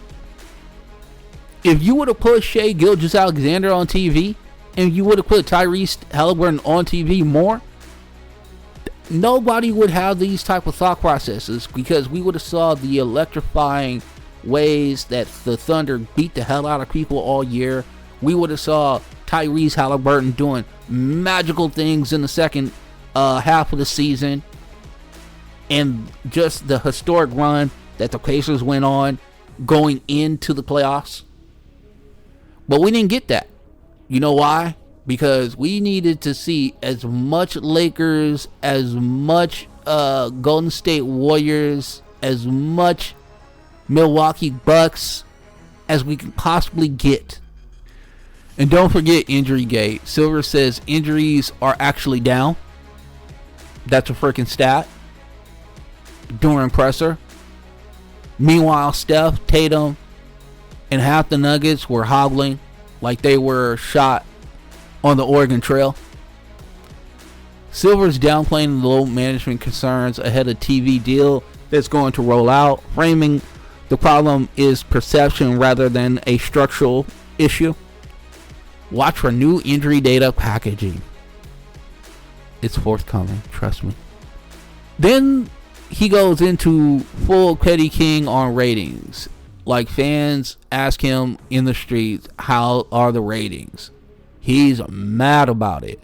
If you would have put Shai Gilgeous-Alexander on TV, and you would have put Tyrese Halliburton on TV more, nobody would have these type of thought processes, because we would have saw the electrifying ways that the Thunder beat the hell out of people all year. We would have saw Tyrese Halliburton doing magical things in the second half of the season, and just the historic run that the Pacers went on going into the playoffs. But we didn't get that. You know why? Because we needed to see as much Lakers, as much Golden State Warriors, as much Milwaukee Bucks as we can possibly get. And don't forget Injurygate. Silver says injuries are actually down. That's a freaking stat during presser. Meanwhile, Steph, Tatum, and half the Nuggets were hobbling like they were shot on the Oregon Trail. Silver's downplaying the low management concerns ahead of TV deal that's going to roll out, framing the problem is perception rather than a structural issue. Watch for new injury data packaging. It's forthcoming, trust me. Then he goes into full Petty King on ratings. Like, fans ask him in the streets, how are the ratings? He's mad about it.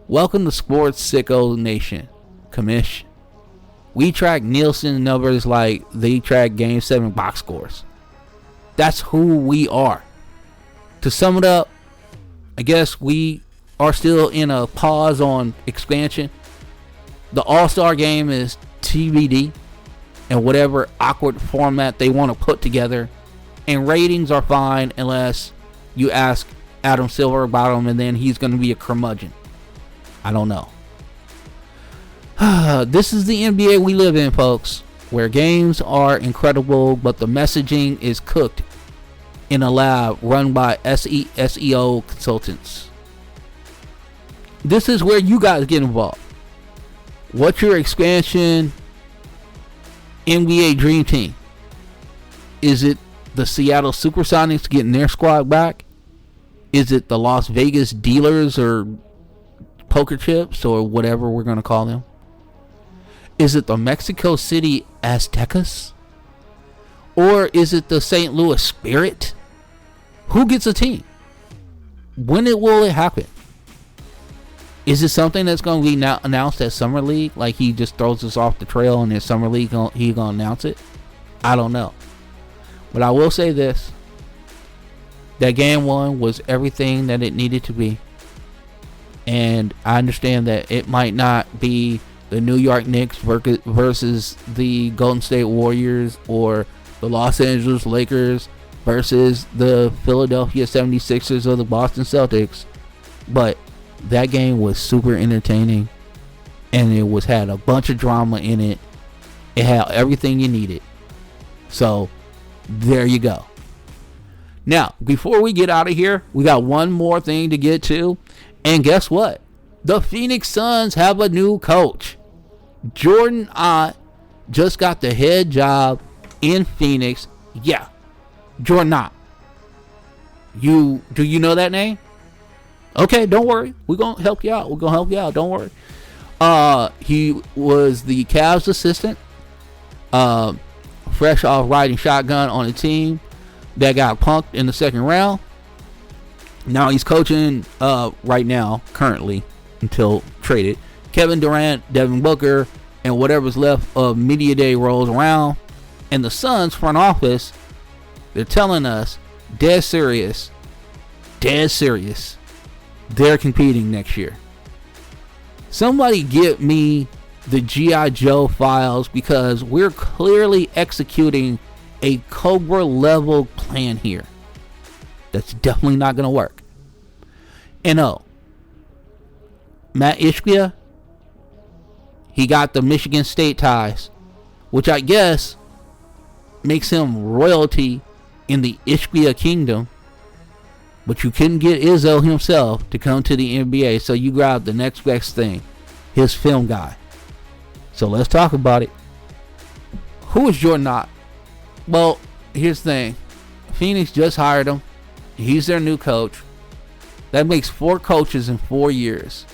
Welcome to Sports Sicko Nation, commish. We track Nielsen numbers like they track Game 7 box scores. That's who we are. To sum it up, I guess we are still in a pause on expansion. The All-Star Game is TBD, and whatever awkward format they want to put together. And ratings are fine unless you ask Adam Silver about them, and then he's going to be a curmudgeon. I don't know. This is the NBA we live in, folks, where games are incredible, but the messaging is cooked in a lab run by SEO consultants. This is where you guys get involved. What's your expansion NBA dream team? Is it the Seattle Supersonics getting their squad back? Is it the Las Vegas Dealers or Poker Chips or whatever we're going to call them? Is it the Mexico City Aztecas? Or is it the St. Louis Spirit? Who gets a team? When will it happen? Is it something that's going to be announced at Summer League? Like he just throws us off the trail and then Summer League he's going to announce it? I don't know. But I will say this. That game one was everything that it needed to be. And I understand that it might not be the New York Knicks versus the Golden State Warriors or the Los Angeles Lakers versus the Philadelphia 76ers or the Boston Celtics. But that game was super entertaining, and it had a bunch of drama in it. It had everything you needed. So there you go. Now, before we get out of here, we got one more thing to get to. And guess what? The Phoenix Suns have a new coach. Jordan Ott just got the head job in Phoenix. Yeah, Jordan Ott. Do you know that name? Okay, don't worry. We're going to help you out. Don't worry. He was the Cavs assistant. Fresh off riding shotgun on a team that got punked in the second round. Now he's coaching right now, currently, until traded. Kevin Durant, Devin Booker, and whatever's left of media day rolls around. And the Suns front office, they're telling us, dead serious, they're competing next year. Somebody get me the G.I. Joe files, because we're clearly executing a Cobra level plan here. That's definitely not going to work. And Matt Ishbia, he got the Michigan State ties, which I guess makes him royalty in the Ishbia kingdom. But you couldn't get Izzo himself to come to the NBA, so you grabbed the next best thing, his film guy. So let's talk about it. Who is Jordan Ott? Well, here's the thing. Phoenix just hired him. He's their new coach. That makes 4 coaches in 4 years.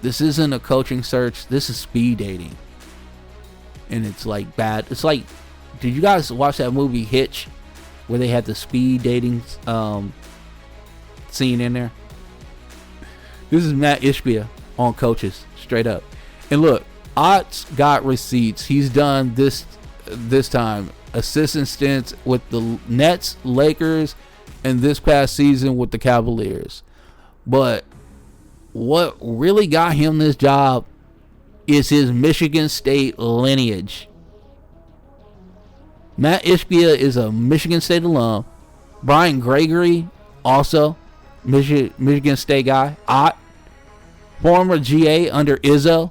This isn't a coaching search. This is speed dating. And it's like bad. It's like, did you guys watch that movie Hitch, where they had the speed dating scene in there? This is Matt Ishbia on coaches, straight up. And look, Ott's got receipts. He's done this time assistant stints with the Nets, Lakers, and this past season with the Cavaliers. But what really got him this job is his Michigan State lineage. Matt Ishbia is a Michigan State alum. Brian Gregory, also Michigan State guy. Ott, former GA under Izzo.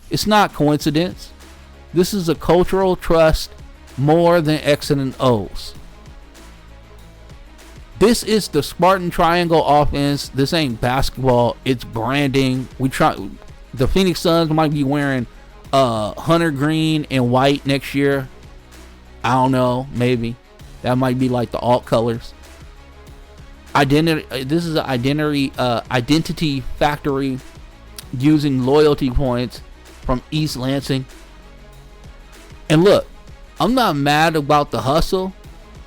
It's not coincidence. This is a cultural trust more than X and O's. This is the Spartan Triangle offense. This ain't basketball. It's branding. The Phoenix Suns might be wearing hunter green and white next year. I don't know. Maybe that might be like the alt colors. Identity. This is an identity factory using loyalty points from East Lansing. And look, I'm not mad about the hustle,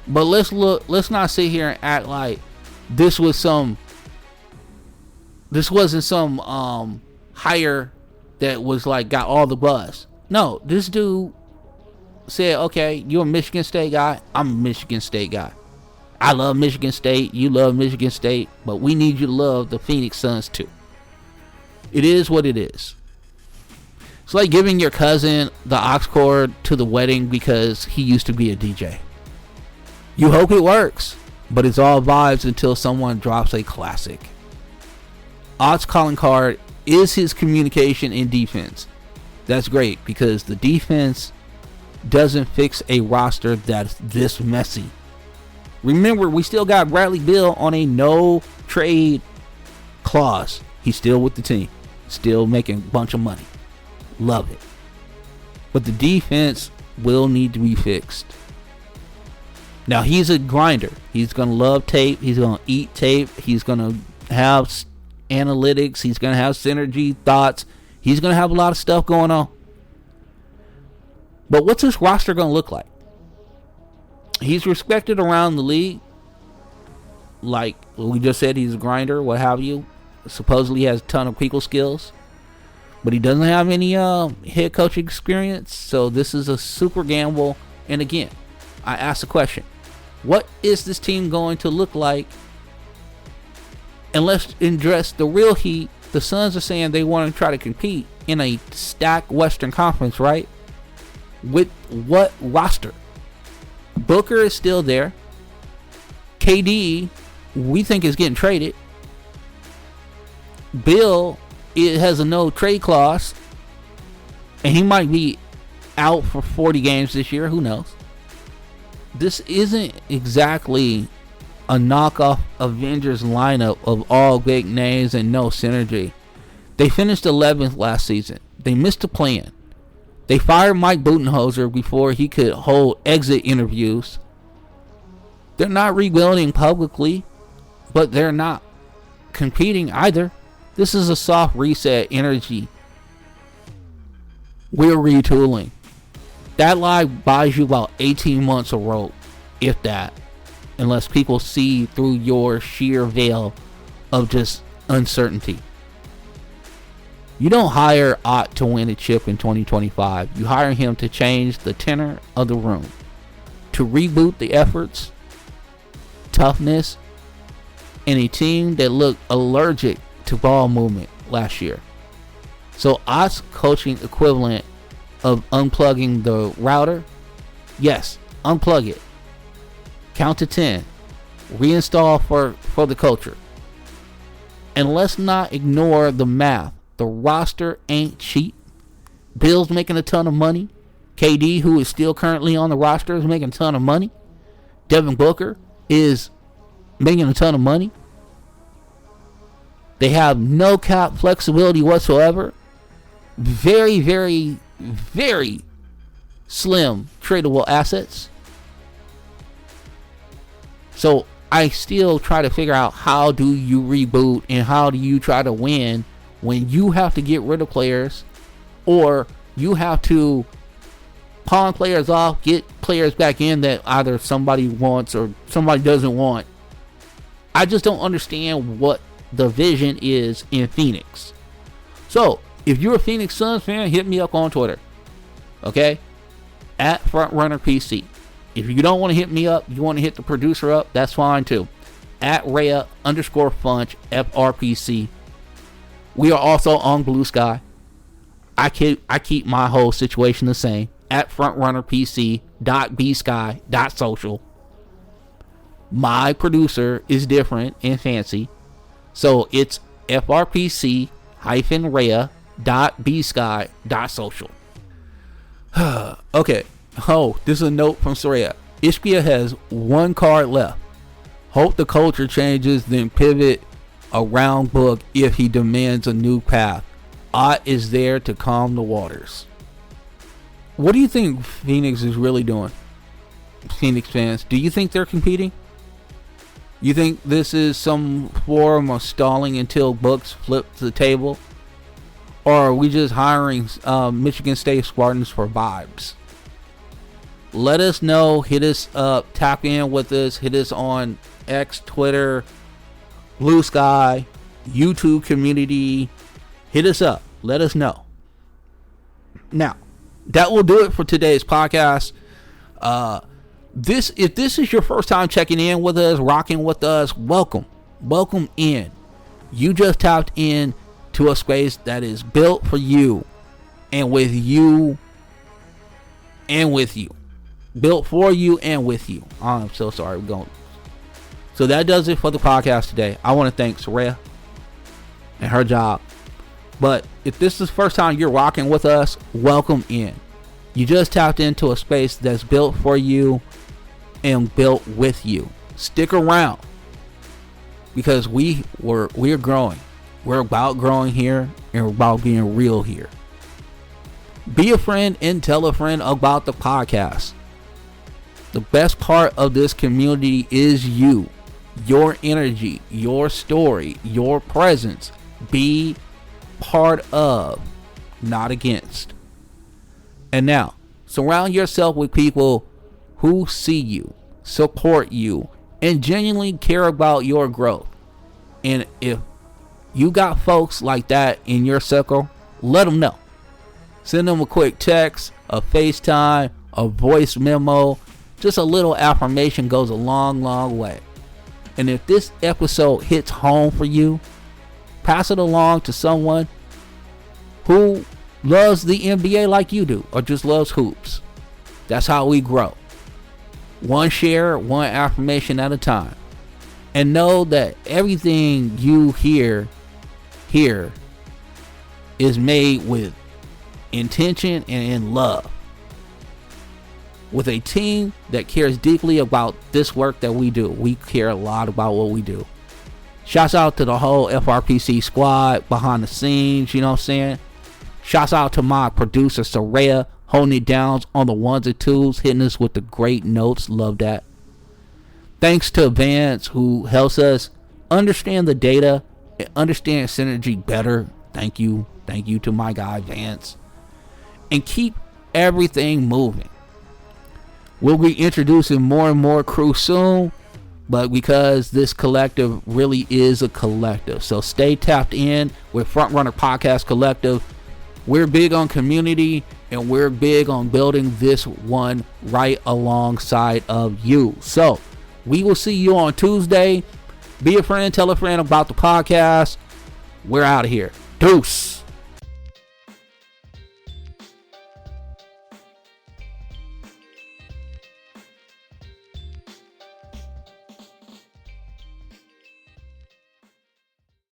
but let's not sit here and act like this wasn't some hire that was like got all the buzz. No, this dude said, okay, you're a Michigan State guy, I'm a Michigan State guy. I love Michigan State, you love Michigan State, but we need you to love the Phoenix Suns too. It is what it is. It's like giving your cousin the aux cord to the wedding because he used to be a DJ. You hope it works, but it's all vibes until someone drops a classic. Ott's calling card is his communication in defense. That's great because the defense doesn't fix a roster that's this messy. Remember, we still got Bradley Beal on a no trade clause. He's still with the team, still making a bunch of money. Love it. But the defense will need to be fixed. Now, he's a grinder. He's going to love tape. He's going to eat tape. He's going to have analytics. He's going to have synergy, thoughts. He's going to have a lot of stuff going on. But what's his roster going to look like? He's respected around the league. Like we just said, he's a grinder, what have you. Supposedly has a ton of people skills. But he doesn't have any head coaching experience. So this is a super gamble. And again, I ask the question, what is this team going to look like? And let's address the real heat. The Suns are saying they want to try to compete in a stacked Western Conference, right? With what roster? Booker is still there. KD, we think, is getting traded. Bill, it has a no trade clause, and he might be out for 40 games this year. Who knows? This isn't exactly a knockoff Avengers lineup of all big names and no synergy. They finished 11th last season. They missed the plan. They fired Mike Budenholzer before he could hold exit interviews. They're not rebuilding publicly, but they're not competing either. This is a soft reset energy. We're retooling. That lie buys you about 18 months of rope, if that. Unless people see through your sheer veil of just uncertainty. You don't hire Ott to win a chip in 2025. You hire him to change the tenor of the room. To reboot the efforts, toughness, and a team that looked allergic to ball movement last year. So Ott's coaching equivalent of unplugging the router, yes, unplug it. Count to 10. Reinstall for the culture. And let's not ignore the math. The roster ain't cheap. Bill's making a ton of money. KD, who is still currently on the roster, is making a ton of money. Devin Booker is making a ton of money. They have no cap flexibility whatsoever. Very, very, very slim tradable assets. So I still try to figure out, how do you reboot and how do you try to win when you have to get rid of players, or you have to pawn players off, get players back in that either somebody wants or somebody doesn't want. I just don't understand what the vision is in Phoenix. So if you're a Phoenix Suns fan, hit me up on Twitter, okay, at FrontRunnerPC. If you don't want to hit me up, you want to hit the producer up, that's fine too, at Rhea_Funch FRPC. We are also on Blue Sky. I keep my whole situation the same, at frontrunnerpc.bsky.social. My producer is different and fancy, so it's frpc-rhea.bsky.social. Okay. Oh, this is a note from Soraya. Ishbia has one card left. Hope the culture changes, then pivot around Book if he demands a new path. Ott is there to calm the waters. What do you think Phoenix is really doing? Phoenix fans, do you think they're competing? You think this is some form of stalling until Books flip the table? Or are we just hiring Michigan State Spartans for vibes? Let us know. Hit us up. Tap in with us. Hit us on X, Twitter, Blue Sky, YouTube community. Hit us up. Let us know. Now, that will do it for today's podcast. If this is your first time checking in with us, rocking with us, welcome in. You just tapped in to a space that is built for you and with you built for you and with you. I'm so sorry. So that does it for the podcast today. I want to thank Soraya and her job. But if this is the first time you're rocking with us, welcome in. You just tapped into a space that's built for you and built with you. Stick around, because we're growing. We're about growing here, and we're about being real here. Be a friend and tell a friend about the podcast. The best part of this community is you, your energy, your story, your presence. Be part of, not against. And now, surround yourself with people who see you, support you, and genuinely care about your growth. And if you got folks like that in your circle, let them know. Send them a quick text, a FaceTime, a voice memo. Just a little affirmation goes a long, long way. And if this episode hits home for you, pass it along to someone who loves the NBA like you do, or just loves hoops. That's how we grow. One share, one affirmation at a time. And know that everything you hear here is made with intention and in love. With a team that cares deeply about this work that we do. We care a lot about what we do. Shouts out to the whole FRPC squad behind the scenes, you know what I'm saying? Shouts out to my producer Soraya, holding it down on the ones and twos, hitting us with the great notes. Love that. Thanks to Vance, who helps us understand the data and understand synergy better. Thank you. Thank you to my guy Vance. And keep everything moving. We'll be introducing more and more crew soon, but because this collective really is a collective. So stay tapped in with Frontrunner Podcast Collective. We're big on community, and we're big on building this one right alongside of you. So we will see you on Tuesday. Be a friend, tell a friend about the podcast. We're out of here. Deuce.